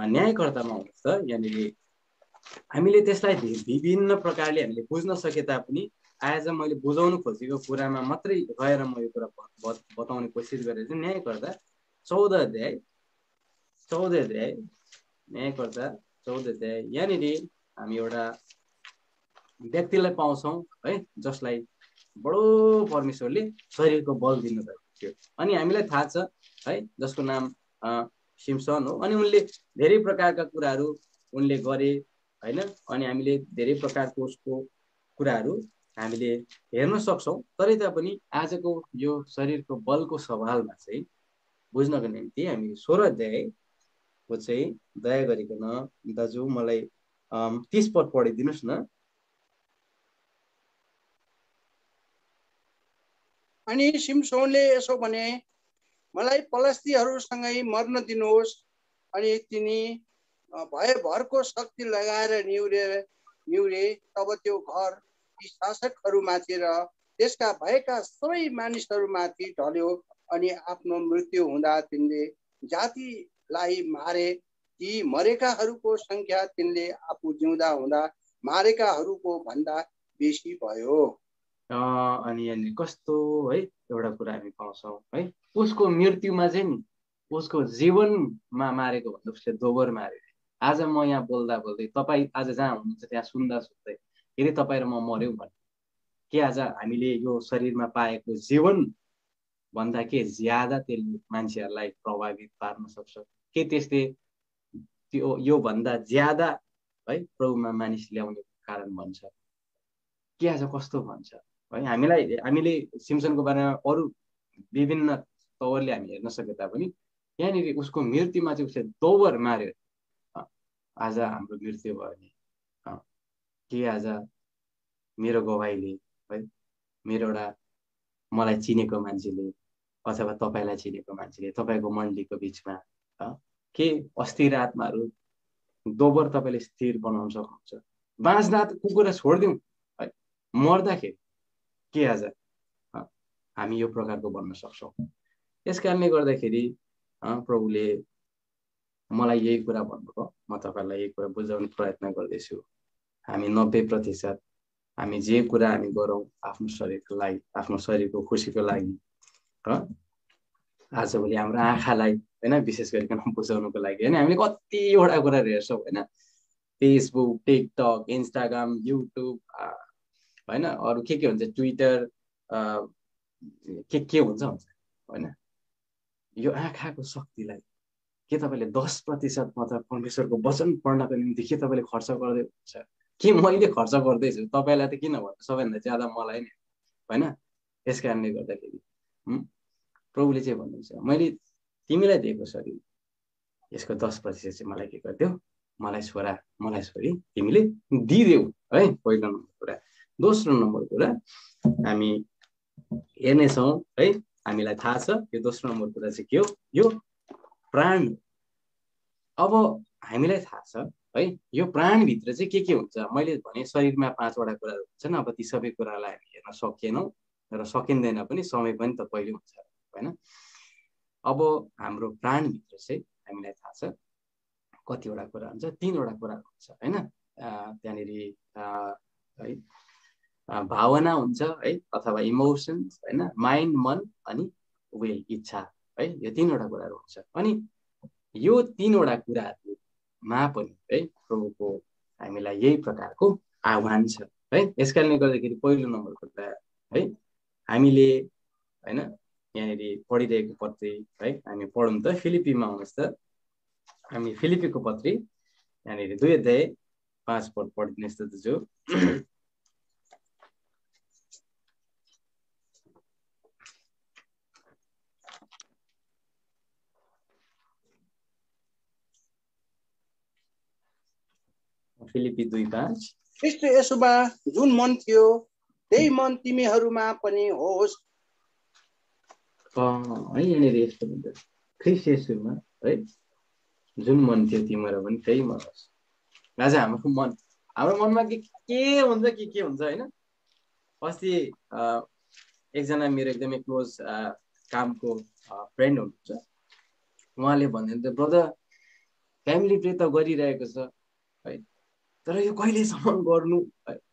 न्यायकर्तामा हुन्छ यहाँनिर हामीले त्यसलाई विभिन्न प्रकारले हामीले बुझ्न सके तापनि आज मैले बुझाउनु खोजेको कुरामा मात्रै गएर म यो कुरा बताउने कोसिस गरेर चाहिँ न्यायकर्ता 14 अध्याय न्यायकर्ता 14 अध्याय यहाँनिर हामी एउटा व्यक्तिलाई पाउँछौँ है, जसलाई बडो परमेश्वरले शरीरको बल दिनुभएको थियो। अनि हामीलाई थाहा छ है, जसको नाम सिम्सन हो। अनि उनले धेरै प्रकारका कुराहरू उनले गरे हैन। अनि हामीले धेरै प्रकारको उसको कुराहरू हामीले हेर्न सक्छौँ। तरै तापनि आजको यो शरीरको बलको सवालमा चाहिँ बुझ्नको निम्ति हामी 16 अध्यायको चाहिँ दया गरिकन दाजु मलाई 30 पद पढिदिनुहोस् न। अनि सिम्सोनले यसो भने, मलाई पलस्तीहरूसँगै मर्न दिनुहोस्। अनि तिनी भयभरको शक्ति लगाएर निहुरे। तब त्यो घर ती शासकहरूमाथि र त्यसका भएका सबै मानिसहरूमाथि ढल्यो। अनि आफ्नो मृत्यु हुँदा तिनले जातिलाई मारे। ती मरेकाहरूको संख्या तिनले आफू जिउँदा हुँदा मारेकाहरूको भन्दा बेसी भयो। अनि यहाँनिर कस्तो है एउटा कुरा हामी पाउँछौँ है, उसको मृत्युमा चाहिँ नि उसको जीवनमा मारेको भन्दा उसले दोबर मार्यो। आज म यहाँ बोल्दा बोल्दै तपाईँ आज जहाँ हुनुहुन्छ त्यहाँ सुन्दा सुन्दै यदि तपाईँ र म मर्यौँ भने के आज हामीले यो शरीरमा पाएको जीवन भन्दा के ज्यादा त्यसले मान्छेहरूलाई प्रभावित पार्न सक्छ? के त्यसले त्यो यो भन्दा ज्यादा है प्रभुमा मानिस ल्याउने कारण भन्छ? के आज कस्तो भन्छ है? हामीले सिम्सनको बारेमा अरू विभिन्न तवरले हामी हेर्न सके तापनि यहाँनिर उसको मृत्युमा चाहिँ उसले दोबर मार्यो। आज हाम्रो मृत्यु भयो नि के आज मेरो गवाईले है, मेरो एउटा मलाई चिनेको मान्छेले अथवा तपाईँलाई चिनेको मान्छेले तपाईँको मण्डलीको बिचमा के अस्थिर आत्माहरू दोबर तपाईँले स्थिर बनाउन सक्नुहुन्छ? बाँच्दा त कुकुरा छोडिदिउँ है, मर्दाखेरि के आज हामी यो प्रकारको भन्न सक्छौँ? यस कारणले गर्दाखेरि प्रभुले मलाई यही कुरा भन्नुभयो। म तपाईँलाई यही कुरा बुझाउने प्रयत्न गर्दैछु। हामी 90% हामी जे कुरा हामी गरौँ आफ्नो शरीरको लागि, आफ्नो शरीरको खुसीको लागि, आजभोलि हाम्रो आँखालाई होइन विशेष गरिकन बुझाउनुको लागि होइन हामीले कतिवटा कुराहरू हेर्छौँ होइन, फेसबुक, टिकटक, इन्स्टाग्राम, युट्युब होइन, अरू के हुन्छ, ट्विटर, के हुन्छ होइन। यो आँखाको शक्तिलाई के तपाईँले 10% मात्र परमेश्वरको वचन पढ्नको निम्ति के तपाईँले खर्च गर्दै हुनुहुन्छ? के मैले खर्च गर्दैछु? तपाईँलाई त किन भन्नु, सबैभन्दा ज्यादा मलाई नै होइन। यस कारणले गर्दाखेरि प्रभुले चाहिँ भन्नुहुन्छ, मैले तिमीलाई दिएको शरीर यसको 10% चाहिँ मलाई के गरिदेऊ, मलाई छोरा मलाई छोरी तिमीले दिदेऊ है, पहिलो नम्बर कुरा। दोस्रो नम्बर कुरा हामी हेर्नेछौँ है, हामीलाई थाहा छ यो दोस्रो नम्बर कुरा चाहिँ के हो, यो प्राण। अब हामीलाई थाहा छ है, यो प्राणभित्र चाहिँ के हुन्छ? मैले भने शरीरमा 5वटा कुराहरू हुन्छन्। अब ती सबै कुरालाई हामी हेर्न सकेनौँ र सकिँदैन पनि, समय पनि त पहिले हुन्छ होइन। अब हाम्रो प्राणभित्र चाहिँ हामीलाई थाहा छ कतिवटा कुरा हुन्छ, 3वटा कुराहरू हुन्छ होइन। त्यहाँनिर है भावना हुन्छ है, अथवा इमोसन्स होइन, माइन्ड मन अनि विल इच्छा है, यो 3वटा कुराहरू हुन्छ। अनि यो 3वटा कुराहरूमा पनि है प्रभुको हामीलाई यही प्रकारको आह्वान छ है। यस कारणले गर्दाखेरि पहिलो नम्बर कुरा है, हामीले होइन यहाँनिर पढिरहेको पत्री है, हामी पढौँ त, फिलिपीमा आउनुहोस् त। हामी फिलिपीको पत्री यहाँनिर 2 अध्याय 5 पद पढिदिनुहोस् त दाजु। फिलिपी 2:5। ख्रीष्ट येशूमा जुन मन थियो त्यही मन तिमीहरूमा पनि होस्। है यहाँनिर यस्तो भन्छ, ख्रीष्ट येशूमा है जुन मन थियो तिमीहरू पनि त्यही मन होस्। आज हाम्रो मनमा के हुन्छ के हुन्छ होइन। अस्ति एकजना मेरो एकदमै क्लोज कामको फ्रेन्ड हुनुहुन्छ, उहाँले भन्नुहुन्छ, ब्रदर फ्यामिली प्रे त गरिरहेको छ है, तर यो कहिलेसम्म गर्नु,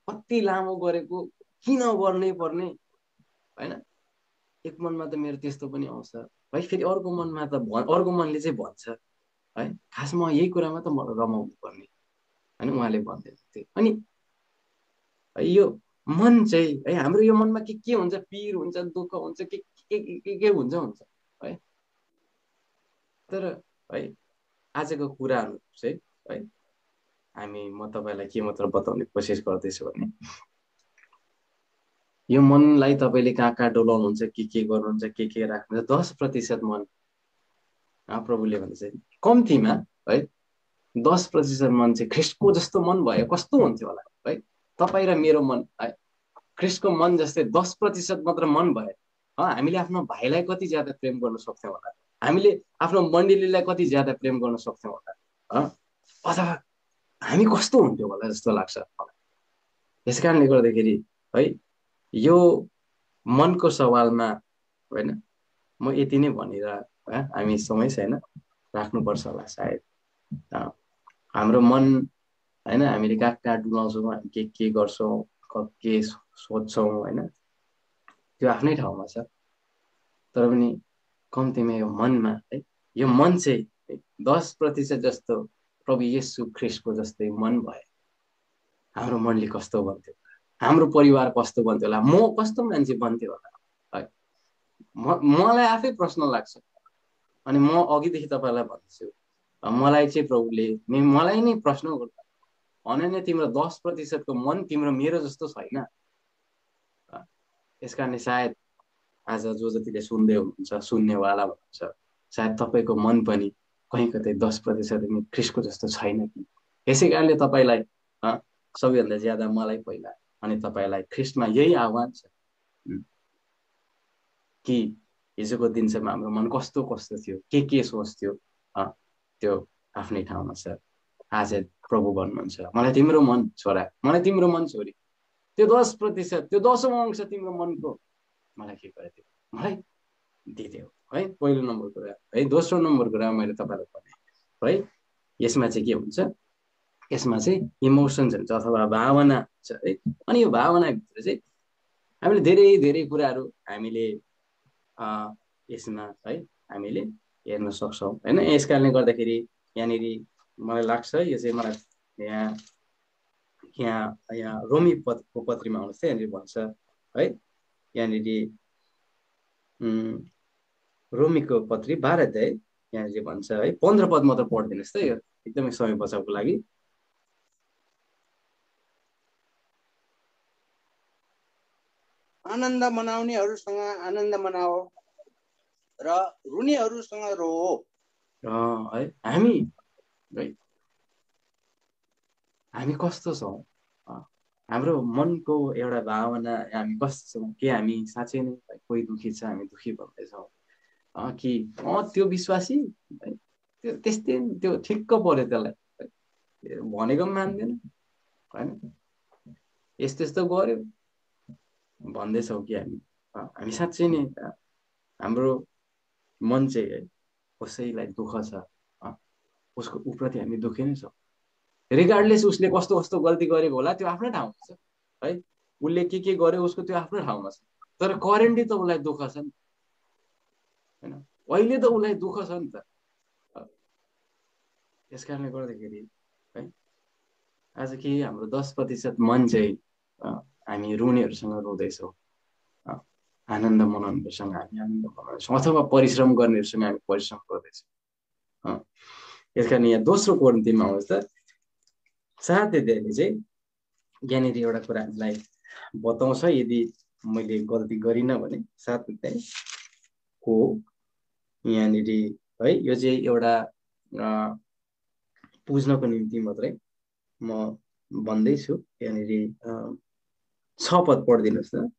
कति लामो गरेको, किन गर्नै पर्ने होइन। एक मनमा त मेरो त्यस्तो पनि आउँछ है, फेरि अर्को मनमा त अर्को मनले चाहिँ भन्छ है खासमा यही कुरामा त मलाई रमाउनु पर्ने होइन, उहाँले भन्दै थिए। अनि यो मन चाहिँ है हाम्रो यो मनमा के हुन्छ, पिर हुन्छ, दुःख हुन्छ, के हुन्छ है। तर है आजको कुराहरू चाहिँ है म तपाईँलाई के मात्र बताउने कोसिस गर्दैछु भने यो मनलाई तपाईँले कहाँ कहाँ डोलाउनुहुन्छ, के गर्नुहुन्छ, के राख्नुहुन्छ, 10% मन प्रभुले भन्छ कम्तीमा है 10% मन चाहिँ ख्रिस्टको जस्तो मन भयो कस्तो हुन्थ्यो होला है। तपाईँ र मेरो मन है ख्रिस्टको मन जस्तै 10% मात्र मन भयो, हामीले आफ्नो भाइलाई कति ज्यादा प्रेम गर्न सक्थ्यौँ होला, हामीले आफ्नो मण्डलीलाई कति ज्यादा प्रेम गर्न सक्थ्यौँ होला, अथवा हामी कस्तो हुन्थ्यो होला जस्तो लाग्छ। यस कारणले गर्दाखेरि है यो मनको सवालमा होइन म यति नै भनेर हामी समय छैन राख्नुपर्छ होला सायद। हाम्रो मन होइन हामीले कहाँ कहाँ डुलाउँछौँ, हामी के गर्छौँ, के सोध्छौँ होइन, त्यो आफ्नै ठाउँमा छ। तर पनि कम्तीमा यो मनमा है यो मन चाहिँ 10% जस्तो प्रभु येशू ख्रिस्टको जस्तै मन भयो, हाम्रो मनले कस्तो बन्थ्यो, हाम्रो परिवार कस्तो बन्थ्यो होला, म कस्तो मान्छे बन्थ्यो होला है। मलाई आफै प्रश्न लाग्छ। अनि म अघिदेखि तपाईँलाई भन्छु, मलाई चाहिँ प्रभुले मलाई नै प्रश्न गर्दा अनन्य तिम्रो 10%को मन तिम्रो मेरो जस्तो छैन। यस कारणले सायद आज जो जतिले सुन्दै हुनुहुन्छ, सुन्नेवाला हुनुहुन्छ, सायद तपाईँको मन पनि कहीँ कतै 10% ख्रिस्टको जस्तो छैन कि। यसै कारणले तपाईँलाई सबैभन्दा ज्यादा मलाई पहिला अनि तपाईँलाई ख्रिस्टमा यही आह्वान छ कि हिजोको दिनसम्म हाम्रो मन कस्तो कस्तो थियो, के सोच्थ्यो, त्यो आफ्नै ठाउँमा छ। आज प्रभु भन्नुहुन्छ मलाई तिम्रो मन छोरा, मलाई तिम्रो मन छोरी, त्यो 10% त्यो 10% तिम्रो मनको मलाई के गर्थ्यो, मलाई दिदियो है। पहिलो नम्बर कुरा है। दोस्रो नम्बर कुरा मैले तपाईँलाई भने है यसमा चाहिँ के हुन्छ, यसमा चाहिँ इमोसन्स हुन्छ अथवा भावना छ है। अनि यो भावनाभित्र चाहिँ हामीले धेरै धेरै कुराहरू हामीले यसमा है हामीले हेर्न सक्छौँ होइन। यस कारणले गर्दाखेरि यहाँनिर मलाई लाग्छ यो चाहिँ मलाई यहाँ रोमीको पत्रीमा आउनुहोस् यहाँनिर भन्छ है, यहाँनिर रोमीको पत्री 12 अध्याय यहाँनिर भन्छ है, 15 पद मात्र पढिदिनुहोस् त, यो एकदमै समय बचाउको लागि। आनन्द मनाउनेहरूसँग आनन्द मनाओ र रुनेहरूसँग रोओ है। हामी कस्तो छौँ, हाम्रो मनको एउटा भावना हामी कस्तो छौँ, के हामी साँच्चै नै कोही दुखी छ हामी दुखी भन्दैछौँ कि त्यो विश्वासी त्यो त्यस्तै त्यो ठिक्क पर्यो त्यसलाई भनेको पनि मान्दैन होइन, यस्तो यस्तो गर्यो भन्दैछौँ कि हामी साँच्चै नै हाम्रो मन चाहिँ है कसैलाई दुःख छ उसको उप्रति हामी दुःखी नै छौँ, रिगार्डलेस उसले कस्तो कस्तो गल्ती गरेको होला त्यो आफ्नै ठाउँमा छ है, उसले के गर्यो उसको त्यो आफ्नो ठाउँमा छ। तर करेन्टली त उसलाई दुःख छ नि होइन, अहिले त उसलाई दुःख छ नि त। यस कारणले गर्दाखेरि है आज के हाम्रो 10% मन चाहिँ हामी रुनेहरूसँग रुँदैछौँ, आनन्द मनाउनेहरूसँग हामी आनन्द मनाउँछौँ, अथवा परिश्रम गर्नेहरूसँग हामी परिश्रम गर्दैछौँ। यस कारण यहाँ दोस्रो कोरिन्थीमा आउँछ त 7 अध्यायले चाहिँ यहाँनिर एउटा कुरा हामीलाई बताउँछ, यदि मैले गल्ती गरिनँ भने 7 अध्यायको यहाँनिर है यो चाहिँ एउटा बुझ्नको निम्ति मात्रै म भन्दैछु। यहाँनिर 6 पद पढिदिनुहोस् न।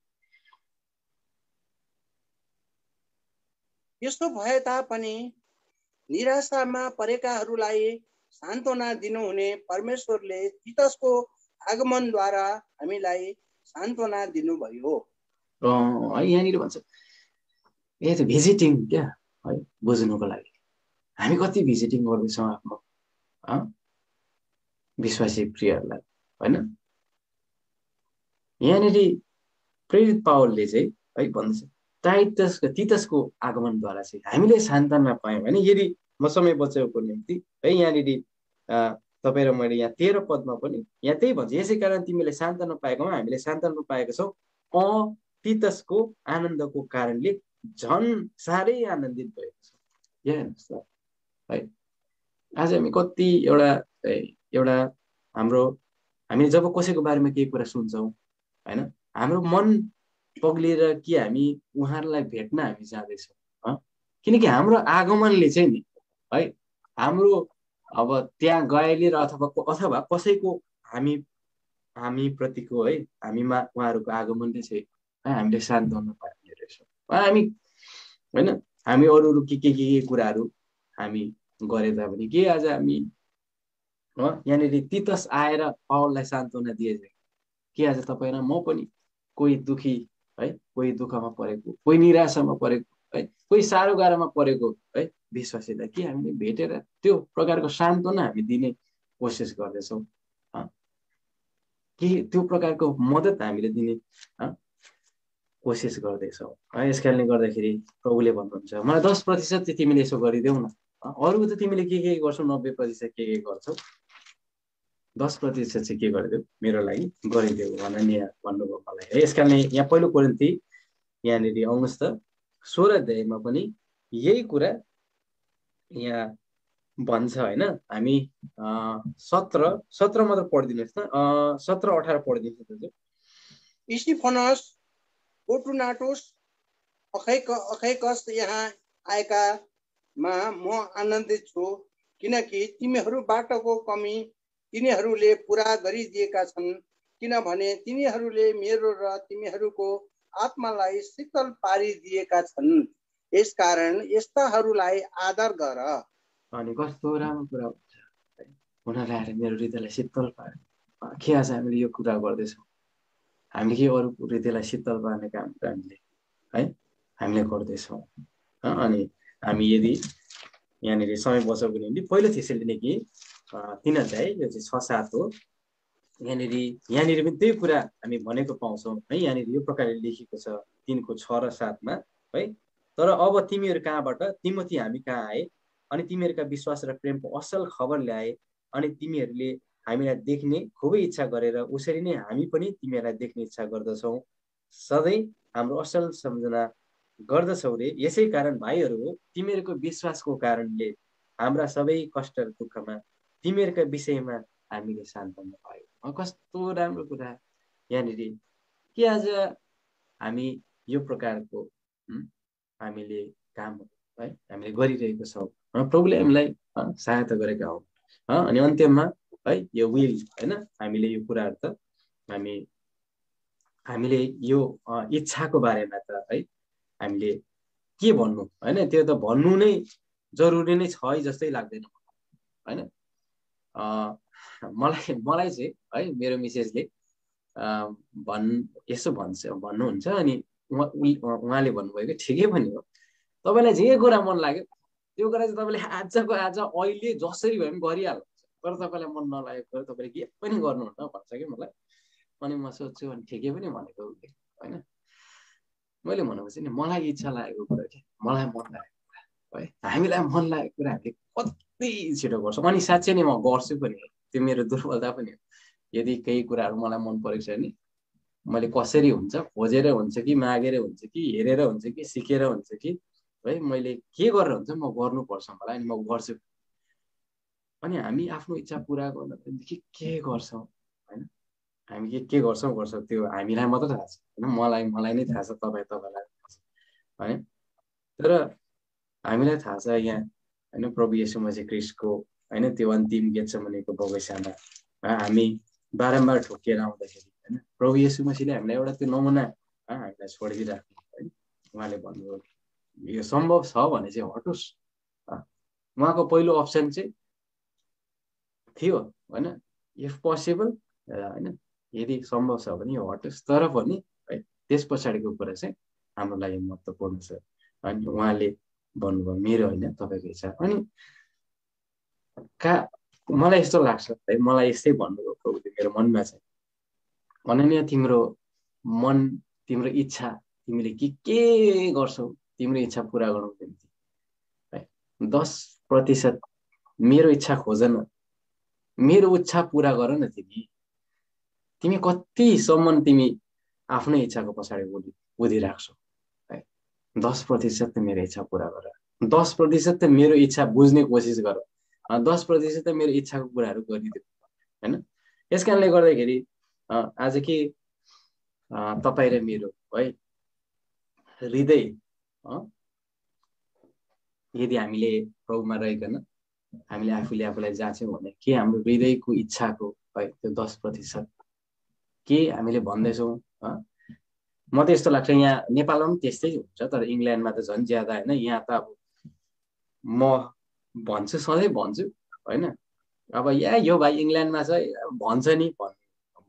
यस्तो भए तापनि निराशामा परेकाहरूलाई सान्त्वना दिनुहुने परमेश्वरले तीतसको आगमनद्वारा हामीलाई सान्त्वना दिनुभयो। यहाँनिर भन्छ ए त भिजिटिङ क्या है, बुझ्नुको लागि हामी कति भिजिटिङ गर्दैछौँ आफ्नो विश्वासी प्रियहरूलाई, होइन? यहाँनिर प्रेरित पावलले चाहिँ है भन्दछ तितसको आगमनद्वारा चाहिँ हामीले सान्त्वना पायौँ होइन। यदि म समय बचाउको निम्ति है यहाँनिर तपाईँ र मैले यहाँ 13 पदमा पनि यहाँ त्यही भन्छ, यसै कारण तिमीले सान्त्वना पाएकोमा हामीले सान्त्वना पाएका छौँ, तितसको आनन्दको कारणले झन् साह्रै आनन्दित भएको छ। यहाँ हेर्नुहोस् त है, आज हामी कति एउटा हामीले जब कसैको बारेमा केही कुरा सुन्छौँ होइन, हाम्रो मन पग्लिएर कि हामी उहाँहरूलाई भेट्न हामी जाँदैछौँ, किनकि हाम्रो आगमनले चाहिँ नि है हाम्रो अब त्यहाँ गएले र अथवा कसैको हामी प्रतिको है हामीमा उहाँहरूको आगमनले चाहिँ हामीले सान्त्वना पाइने रहेछौँ। हामी होइन हामी अरू के कुराहरू हामी गरे तापनि के आज हामी यहाँनिर तितस आएर पावललाई सान्त्वना दिए के आज तपाईँ र म पनि कोही दुखी है, कोही दुःखमा परेको, कोही निराशामा परेको है, कोही साह्रो गाह्रोमा परेको है विश्वासीलाई के हामीले भेटेर त्यो प्रकारको सान्त्वना हामी दिने कोसिस गर्दैछौँ, के त्यो प्रकारको मद्दत हामीले दिने कोसिस गर्दैछौँ। यस कारणले गर्दाखेरि प्रभुले भन्नुहुन्छ मलाई 10% चाहिँ तिमीले यसो गरिदेऊ न, अरू त तिमीले के गर्छौ 90% के गर्छौ, 10% चाहिँ के गरिदेऊ मेरो लागि गरिदेऊ भनेर यहाँ भन्नुभयो मलाई। यस कारणले यहाँ पहिलो कोरिन्थी यहाँनिर आउनुहोस् त 16 अध्यायमा पनि यही कुरा यहाँ भन्छ होइन। हामी 17 मात्र पढिदिनुहोस् त, 17-18 पढिदिनुहोस् त। स्टिफनस, फोर्टुनाटुस, अखैकस यहाँ आएकामा म आनन्दित छु, किनकि तिमीहरूबाटको कमी तिनीहरूले पुरा गरिदिएका छन्, किनभने तिनीहरूले मेरो र तिमीहरूको आत्मालाई शीतल पारिदिएका छन्। यसकारण यस्ताहरूलाई आदर गर। अनि कस्तो राम्रो कुरा हुन्छ, उनीहरूले आएर मेरो हृदयलाई शीतल पार्यो। के आज हामीले यो कुरा गर्दैछौँ? हामीले के अरू हृदयलाई शीतल पार्ने काम हामीले गर्दैछौँ? अनि हामी यदि यहाँनिर समय बचाउको निम्ति पहिलो थेसलोनिके 3 अध्याय यो चाहिँ 6-7 हो। यहाँनिर पनि त्यही कुरा हामी भनेको पाउँछौँ है। यहाँनिर यो प्रकारले लेखेको छ 3:6 र 7 मा है। तर अब तिमीहरू कहाँबाट तिमोथी हामी कहाँ आए अनि तिमीहरूका विश्वास र प्रेमको असल खबर ल्याए अनि तिमीहरूले हामीलाई देख्ने खुबै इच्छा गरेर उसरी नै हामी पनि तिमीहरूलाई देख्ने इच्छा गर्दछौँ। सधैँ हाम्रो असल सम्झना गर्दछौ रे। यसै कारण भाइहरू हो तिमीहरूको विश्वासको कारणले हाम्रा सबै कष्ट र दुःखमा तिमीहरूका विषयमा हामीले सान्त्वना पायौँ। कस्तो राम्रो कुरा यहाँनिर कि आज हामी यो प्रकारको हामीले काम है हामीले गरिरहेको छौँ। प्रभुले हामीलाई सहायता गरेका हौ। अनि अन्त्यमा है यो विल होइन हामीले यो कुराहरू त हामीले यो इच्छाको बारेमा त है हामीले के भन्नु होइन, त्यो त भन्नु नै जरुरी नै छ है जस्तै लाग्दैन होइन। मलाई चाहिँ है मेरो मिसेसले यसो भन्नुहुन्छ अनि उहाँले भन्नुभयो कि ठिकै पनि हो, तपाईँलाई जे कुरा मन लाग्यो त्यो कुरा चाहिँ तपाईँले आजको आज अहिले जसरी भए पनि गरिहाल्नुहुन्छ, तर तपाईँलाई मन नलागेको कुरा तपाईँले के पनि गर्नुहुन्न भन्छ कि मलाई। अनि म सोध्छु अनि ठिकै पनि भनेको होइन। मैले भनेपछि नि मलाई इच्छा लागेको कुरा के मलाई मन लागेको कुरा है, हामीलाई मन लागेको कुरा हामीले कति छिटो गर्छौँ। अनि साँच्चै नै म गर्छु पनि, त्यो मेरो दुर्बलता पनि हो। यदि केही कुराहरू मलाई मन परेको छ भने मैले कसरी हुन्छ खोजेर हुन्छ कि मागेर हुन्छ कि हेरेर हुन्छ कि सिकेर हुन्छ कि है मैले के गरेर हुन्छ म गर्नुपर्छ मलाई, अनि म गर्छु। अनि हामी आफ्नो इच्छा पुरा गर्न के गर्छौँ होइन, हामी के गर्छौँ त्यो हामीलाई मात्र थाहा छ होइन, मलाई नै थाहा छ, तपाईँलाई थाहा छ होइन। तर हामीलाई थाहा छ यहाँ होइन प्रभु येशू मसीह ख्रीष्टको होइन त्यो अन्तिम गेत्सेमनीको बगैँचामा हामी बारम्बार ठोकिएर आउँदाखेरि होइन प्रभु येशू मसीहले हामीलाई एउटा त्यो नमुना हामीलाई छोडिदिइराख्नु होइन। उहाँले भन्नुभयो यो सम्भव छ भने चाहिँ हटोस्। उहाँको पहिलो अप्सन चाहिँ थियो होइन इफ पोसिबल होइन, यदि सम्भव छ भने यो हटोस्। तर पनि है त्यस पछाडिको कुरा चाहिँ हाम्रो लागि महत्त्वपूर्ण छ। अनि उहाँले भन्नुभयो मेरो होइन तपाईँको इच्छा। अनि मलाई यस्तो लाग्छ है, मलाई यस्तै भन्नुभयो प्रभुले मेरो मनमा चाहिँ, अनन्या तिम्रो मन, तिम्रो इच्छा, तिमीले के गर्छौ तिम्रो इच्छा पुरा गर्नको निम्ति है, 10% मेरो इच्छा खोज न, मेरो इच्छा पुरा गर न। तिमी कतिसम्म तिमी आफ्नै इच्छाको पछाडि उधिराख्छौ है। 10% त मेरो इच्छा पुरा गर, 10% त मेरो इच्छा बुझ्ने कोसिस गर, 10% त मेरो इच्छाको कुराहरू गरिदियो होइन। यस कारणले गर्दाखेरि आज के तपाईँ र मेरो है हृदय यदि हामीले प्रभुमा रहिकन हामीले आफूले आफूलाई जाँच्यौँ भने के हाम्रो हृदयको इच्छाको है त्यो 10% के हामीले भन्दैछौँ। म त यस्तो लाग्छ यहाँ नेपालमा पनि त्यस्तै हुन्छ, तर इङ्ल्यान्डमा त झन् ज्यादा होइन। यहाँ त अब म भन्छु, सधैँ भन्छु होइन, अब यो भाइ इङ्ल्यान्डमा छ भन्छ नि,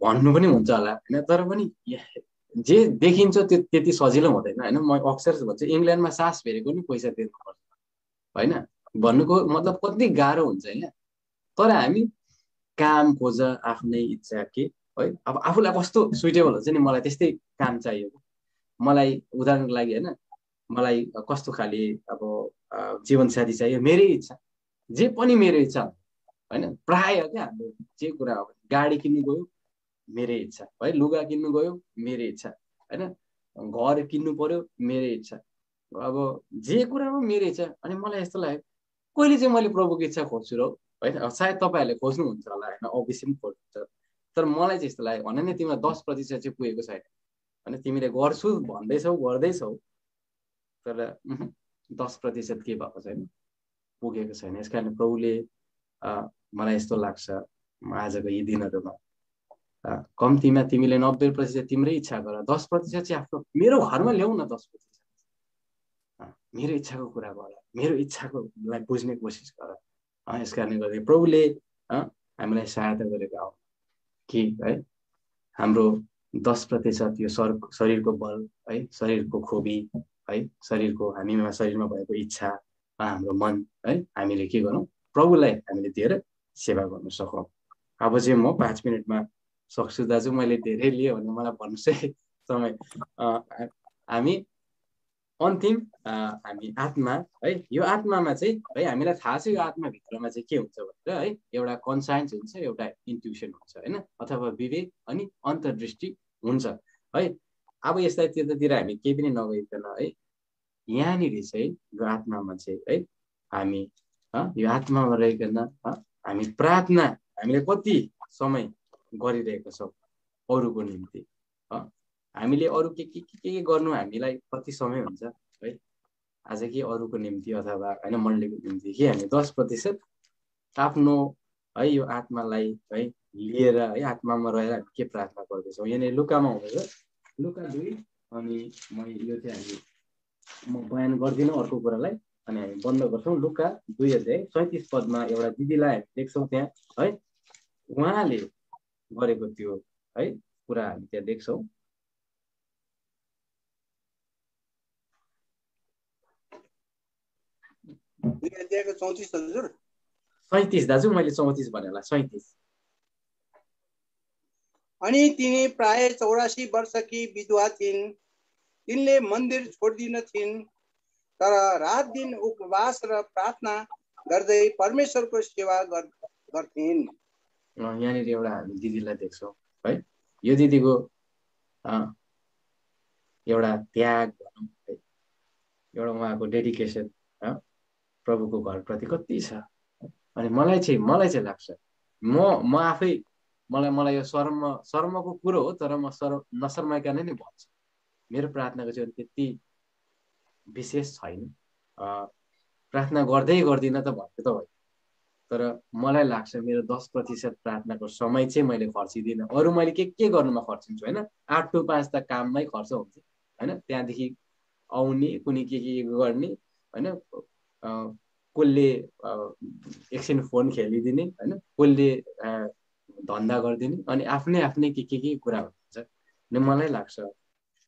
भन्नु पनि हुन्छ होला होइन, तर पनि जे देखिन्छ त्यो त्यति सजिलो हुँदैन होइन। म अक्सर भन्छु इङ्ल्यान्डमा सास फेरेको नि पैसा तिर्नुपर्छ होइन, भन्नुको मतलब कति गाह्रो हुन्छ होइन। तर हामी काम खोज, आफ्नै इच्छा के है, अब आफूलाई कस्तो सुइटेबल हुन्छ नि, मलाई त्यस्तै काम चाहियो। मलाई उदाहरणको लागि होइन, मलाई कस्तो खाले अब जीवनसाथी चाहियो, मेरै इच्छा, जे पनि मेरो इच्छा होइन। प्राय क्या हाम्रो जे कुरा अब गाडी किन्नु गयो मेरै इच्छा है, लुगा किन्नु गयो मेरै इच्छा होइन, घर किन्नु पर्यो मेरै इच्छा, अब जे कुरामा मेरो इच्छा। अनि मलाई यस्तो लाग्यो कहिले चाहिँ मैले प्रभुको इच्छा खोज्छु र होइन। सायद तपाईँहरूले खोज्नुहुन्छ होला होइन, अवश्य पनि खोज्नुहुन्छ, तर मलाई चाहिँ यस्तो लाग्यो भने नि तिमीलाई 10% चाहिँ पुगेको छैन होइन। तिमीले गर्छु भन्दैछौ, गर्दैछौ, तर 10% के भएको छैन, पुगेको छैन। यस कारण प्रभुले मलाई यस्तो लाग्छ आजको यी दिनहरूमा कम्तीमा तिमीले 90% तिम्रै इच्छा गर, 10% चाहिँ आफ्नो मेरो घरमा ल्याऊ न। 10% मेरो इच्छाको कुरा गर, मेरो इच्छाकोलाई बुझ्ने कोसिस गर। यस कारणले गर्दा प्रभुले हामीलाई सहायता गरेको हो कि है हाम्रो 10% यो शरीरको बल है, शरीरको खोबी है, शरीरमा भएको इच्छा हाम्रो मन है, हामीले के गरौँ, प्रभुलाई हामीले दिएर सेवा गर्न सकौँ। अब चाहिँ म 5 मिनटमा सक्छु दाजु, मैले धेरै लिएँ भने मलाई भन्नुहोस् है समय। हामी अन्तिम हामी आत्मा है, यो आत्मामा चाहिँ है हामीलाई थाहा छ यो आत्माभित्रमा चाहिँ के हुन्छ भनेर है, एउटा कन्साइन्स हुन्छ, एउटा इन्ट्युसन हुन्छ होइन, अथवा विवेक अनि अन्तर्दृष्टि हुन्छ है। अब यसलाई त्यतातिर हामी केही पनि नगइकन है, यहाँनिर चाहिँ यो आत्मामा चाहिँ है हामी यो आत्मामा रहिकन हामी प्रार्थना हामीले कति समय गरिरहेका छौँ अरूको निम्ति। हामीले अरू के गर्नु हामीलाई कति समय हुन्छ है, आज के अरूको निम्ति अथवा होइन मण्डलीको निम्ति कि हामी 10% आफ्नो है यो आत्मालाई है लिएर है आत्मामा रहेर हामी के प्रार्थना गर्दैछौँ। यहाँनिर लुकामा हुँदैछ, लुका 2 अनि यो चाहिँ हामी म बयान गर्दिनँ अर्को कुरालाई, अनि हामी बन्द गर्छौँ। लुका 2:37 एउटा दिदीलाई हामी देख्छौँ त्यहाँ है, उहाँले गरेको त्यो है कुरा हामी त्यहाँ देख्छौँ। अध्यायको 34 हजुर 37 दाजु, मैले 34 भने होला, 37। अनि तिनी प्राय 84 वर्षकी विधवा थिइन्, तिनले मन्दिर छोड्दिन थिइन्, तर रात दिन उपवास र प्रार्थना गर्दै परमेश्वरको सेवा गर्थिन्। यहाँनिर एउटा हामी दिदीलाई देख्छौँ है, यो दिदीको एउटा त्याग भनौँ है, एउटा उहाँको डेडिकेसन प्रभुको घरप्रति कति छ। अनि मलाई चाहिँ लाग्छ म आफै मलाई यो शर्मको कुरो हो, तर म नशर्माइकन नै भन्छु, मेरो प्रार्थनाको चाहिँ त्यति विशेष छैन। प्रार्थना गर्दिनँ त भन्छु त होइन, तर मलाई लाग्छ मेरो 10% प्रार्थनाको समय चाहिँ मैले खर्चिदिनँ। अरू मैले के गर्नुमा खर्चिन्छु होइन, 8 to 5 त काममै खर्च हुन्छ होइन, त्यहाँदेखि आउने कुनै के गर्ने होइन, कसले एकछिन फोन खेलिदिने होइन, कसले धन्दा गरिदिने, अनि आफ्नै के कुरा हुन्छ। अनि मलाई लाग्छ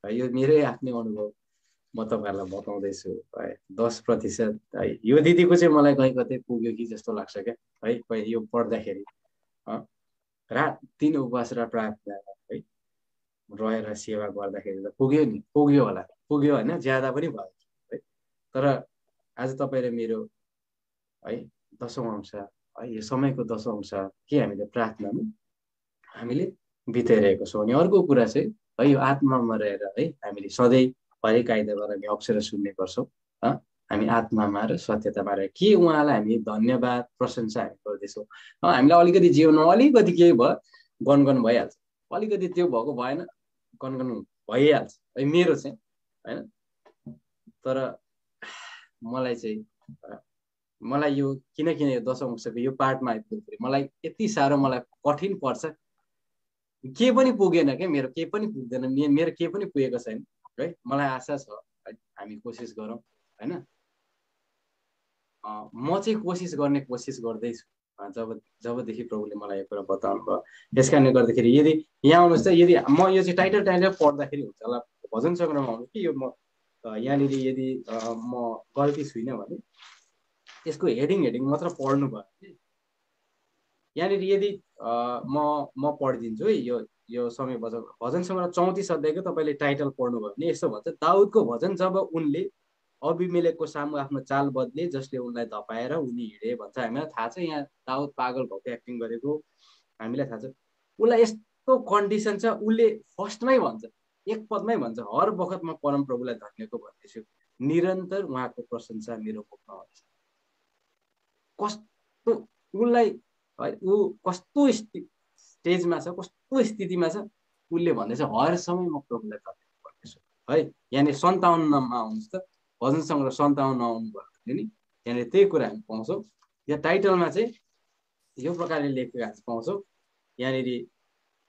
यो मेरै आफ्नै अनुभव म तपाईँहरूलाई बताउँदैछु है 10% है यो दिदीको चाहिँ मलाई कहीँ कतै पुग्यो कि जस्तो लाग्छ क्या है यो पढ्दाखेरि रात दिन उपवास र प्रार्थना है रहेर सेवा गर्दाखेरि त पुग्यो नि पुग्यो होला पुग्यो होइन ज्यादा पनि भयो है तर आज तपाईँ र मेरो है 10औं अंश है यो समयको 10औं अंश के हामीले प्रार्थनामा हामीले बिताइरहेको छौँ अनि अर्को कुरा चाहिँ है यो आत्मामा रहेर है हामीले सधैँ हरेक आइतबार हामी अप्सरा सुन्ने गर्छौँ हामी आत्मामा र सत्यतामा रहेर के उहाँलाई हामी धन्यवाद प्रशंसा हामी गर्दैछौँ हामीलाई अलिकति जीवनमा अलिकति केही भयो गनगन भइहाल्छ अलिकति त्यो भएको भएन गनगन भइहाल्छ है मेरो चाहिँ होइन तर मलाई यो किन यो 10औं अंशको यो पार्टमा आइपुग्दाखेरि मलाई यति साह्रो मलाई कठिन पर्छ के पनि पुगेन क्या मेरो केही पनि पुग्दैन मेरो केही पनि पुगेको छैन है मलाई आशा छ हामी कोसिस गरौँ होइन म चाहिँ कोसिस गर्दैछु जबदेखि प्रभुले मलाई यो कुरा बताउनु भयो यस कारणले गर्दाखेरि यदि यहाँ आउनुहोस् त यदि म यो चाहिँ टाइटल पढ्दाखेरि हुन्छ होला भजन सङ्ग्रहमा आउनु कि यो म यहाँनिर यदि म गल्ती छुइनँ भने यसको हेडिङ मात्र पढ्नु भयो यहाँनिर यदि म पढिदिन्छु है यो समय भजन सङ्ग्रह 34 अध्यायको तपाईँले टाइटल पढ्नुभयो भने यस्तो भन्छ दाउदको भजन जब उनले अभिमेलेकको सामु आफ्नो चाल बदले जसले उनलाई धपाएर उनी हिँडे भन्छ हामीलाई थाहा छ यहाँ दाउद पागल भएको एक्टिङ गरेको हामीलाई थाहा छ उसलाई यस्तो कन्डिसन छ उसले फर्स्टमै भन्छ एक पदमै भन्छ हर बखत म परम प्रभुलाई धन्यको भन्दैछु निरन्तर उहाँको प्रशंसा मेरो मुखमा हुन्छ कस्तो उसलाई ऊ कस्तो स्टेजमा छ कस्तो स्थितिमा छ उसले भन्दैछ हर समय म प्रभुलाई धन्यवाद गर्दैछु है यहाँनिर 57मा आउनुहोस् त भजन सङ्ग्रह 57 आउनु भयो नि यहाँनिर त्यही कुरा हामी पाउँछौँ यहाँ टाइटलमा चाहिँ यो प्रकारले लेखेको हामी पाउँछौँ यहाँनिर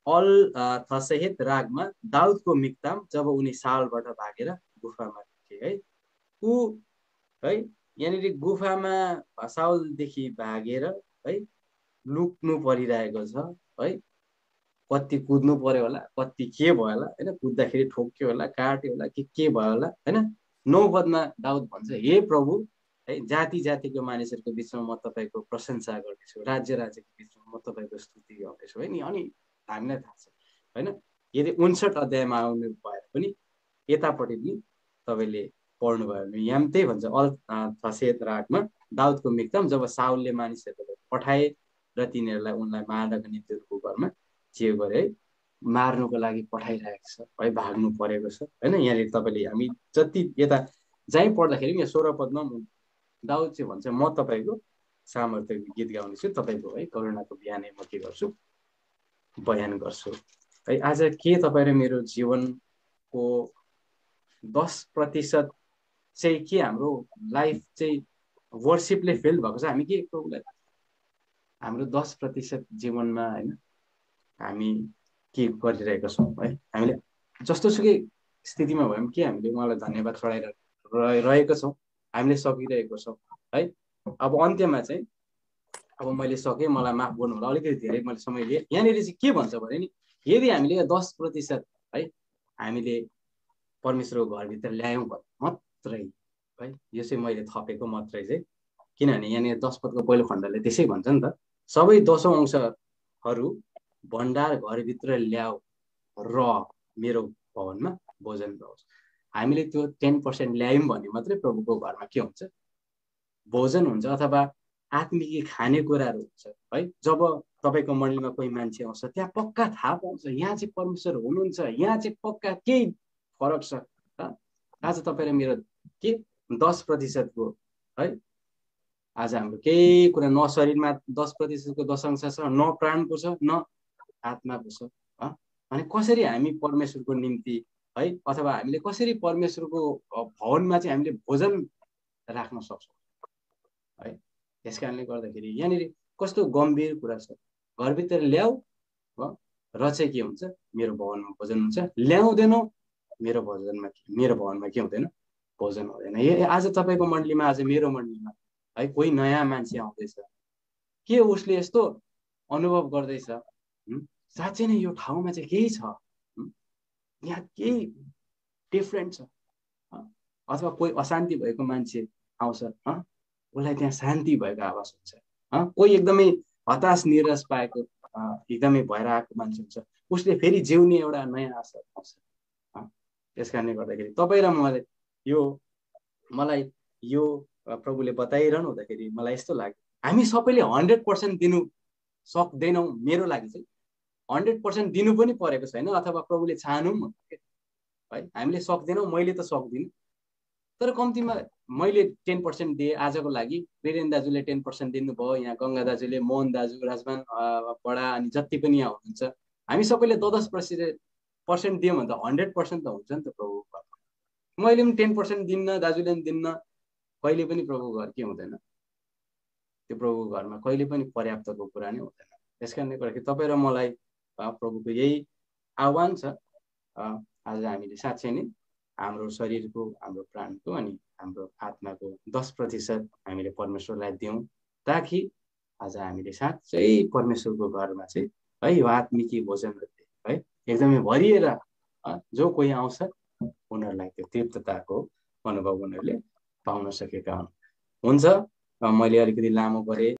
अल थसेहेत रागमा दाउदको मिक्ताम जब उनी सालबाट भागेर गुफामा पुगे है ऊ है यहाँनिर गुफामा साउलदेखि भागेर है लुक्नु परिरहेको छ है कति कुद्नु पर्यो होला कति के भयो होला होइन कुद्दाखेरि ठोक्यो होला काट्यो होला के भयो होला होइन 9 पदमा दाउद भन्छ हे प्रभु है जाति जातिको मानिसहरूको बिचमा म तपाईँको प्रशंसा गर्दैछु राज्य राज्यको बिचमा म तपाईँको स्तुति गर्दैछु है नि अनि हामीलाई थाहा छ होइन यदि 59 अध्यायमा आउनु भएर पनि यतापट्टि पनि तपाईँले पढ्नुभयो भने यहाँ त्यही भन्छ अल थसेत रागमा दाउदको मिक्तम जब साउलले मानिसहरूलाई पठाए र तिनीहरूलाई उनलाई मार्नको निम्ति उनको घरमा के गरे है मार्नुको लागि पठाइरहेको छ है भाग्नु परेको छ होइन यहाँनिर तपाईँले हामी जति यता जहीँ पढ्दाखेरि यहाँ 16 पदमा दाउद चाहिँ भन्छ म तपाईँको सामर्थ्यको गीत गाउनेछु तपाईँको है करुणाको बिहानै म के गर्छु बयान गर्छु है आज के तपाईँ र मेरो जीवनको 10% चाहिँ के हाम्रो लाइफ चाहिँ वर्सिपले फेल भएको छ हामी के प्रभुलाई हाम्रो 10% जीवनमा होइन हामी के गरिरहेका छौँ है हामीले जस्तोसुकै स्थितिमा भए पनि के हामीले उहाँलाई धन्यवाद चढाइरहेको छौँ हामीले सकिरहेको छौँ है अब अन्त्यमा चाहिँ अब मैले सकेँ मलाई माफ गर्नु होला अलिकति धेरै मैले समय लिएँ यहाँनिर चाहिँ के भन्छ भने नि यदि हामीले 10% है हामीले परमेश्वरको घरभित्र ल्यायौँ भने मात्रै है यो चाहिँ मैले थपेको मात्रै चाहिँ किनभने यहाँनिर 10 पदको पहिलो खण्डले त्यसै भन्छ नि त सबै 10औं अंशहरू भण्डार घरभित्र ल्याऊ र मेरो भवनमा भोजन गरोस् हामीले त्यो 10% ल्यायौँ भने मात्रै प्रभुको घरमा के हुन्छ भोजन हुन्छ अथवा आत्मिक खानेकुराहरू हुन्छ है जब तपाईँको मण्डलीमा कोही मान्छे आउँछ त्यहाँ पक्का थाहा पाउँछ यहाँ चाहिँ परमेश्वर हुनुहुन्छ यहाँ चाहिँ पक्का केही फरक छ आज तपाईँ र मेरो के 10% को है आज हाम्रो केही कुरा न शरीरमा 10% को 10 अंश छ न प्राणको छ न आत्माको छ अनि कसरी हामी परमेश्वरको निम्ति है अथवा हामीले कसरी परमेश्वरको भवनमा चाहिँ हामीले भोजन राख्न सक्छौँ है त्यस कारणले गर्दाखेरि यहाँनिर कस्तो गम्भीर कुरा छ घरभित्र ल्याऊ र चाहिँ के हुन्छ मेरो भवनमा भोजन हुन्छ ल्याउँदैनौ मेरो भवनमा के हुँदैन भोजन हुँदैन आज तपाईँको मण्डलीमा आज मेरो मण्डलीमा है कोही नयाँ मान्छे आउँदैछ के उसले यस्तो अनुभव गर्दैछ साँच्चै नै यो ठाउँमा चाहिँ केही छ यहाँ केही डिफ्रेन्ट छ अथवा कोही अशान्ति भएको मान्छे आउँछ, उसलाई त्यहाँ शान्ति भएको आवाज हुन्छ। कोही एकदमै हताश निराश पाएको एकदमै भएर आएको मान्छे हुन्छ, उसले फेरि जिउने एउटा नयाँ आशा पाउँछ। त्यस कारणले गर्दाखेरि तपाईँ र मलाई यो प्रभुले बताइरहनु हुँदाखेरि मलाई यस्तो लाग्यो, हामी सबैले 100% दिनु सक्दैनौँ। मेरो लागि चाहिँ 100% दिनु पनि परेको छैन, अथवा प्रभुले चाहनु पनि है, हामीले सक्दैनौँ। मैले त सक्दिनँ, तर कम्तीमा मैले 10% दिएँ आजको लागि। वीरेन दाजुले 10% दिनुभयो, यहाँ गङ्गा दाजुले, मोहन दाजु, राजमान बडा, अनि जति पनि यहाँ हुनुहुन्छ, हामी सबैले 10% दियौँ भने त 100% त हुन्छ नि त प्रभु। मैले पनि 10% दिन्न, दाजुले पनि दिन्न, कहिले पनि प्रभु घर के हुँदैन, त्यो प्रभु घरमा कहिले पनि पर्याप्तको कुरा नै हुँदैन। त्यस कारणले गर्दाखेरि तपाईँ र मलाई प्रभुको यही आह्वान छ, आज हामीले साँच्चै नै हाम्रो शरीरको, हाम्रो प्राणको अनि हाम्रो आत्माको 10% हामीले परमेश्वरलाई दिउँ, ताकि आज हामीले साँच्चै परमेश्वरको घरमा चाहिँ है यो आत्मिकी भोजनहरूले है एकदमै भरिएर जो कोही आउँछ उनीहरूलाई त्यो तृप्तताको अनुभव उनीहरूले पाउन सकेका हुन्छ। मैले अलिकति लामो गरेँ।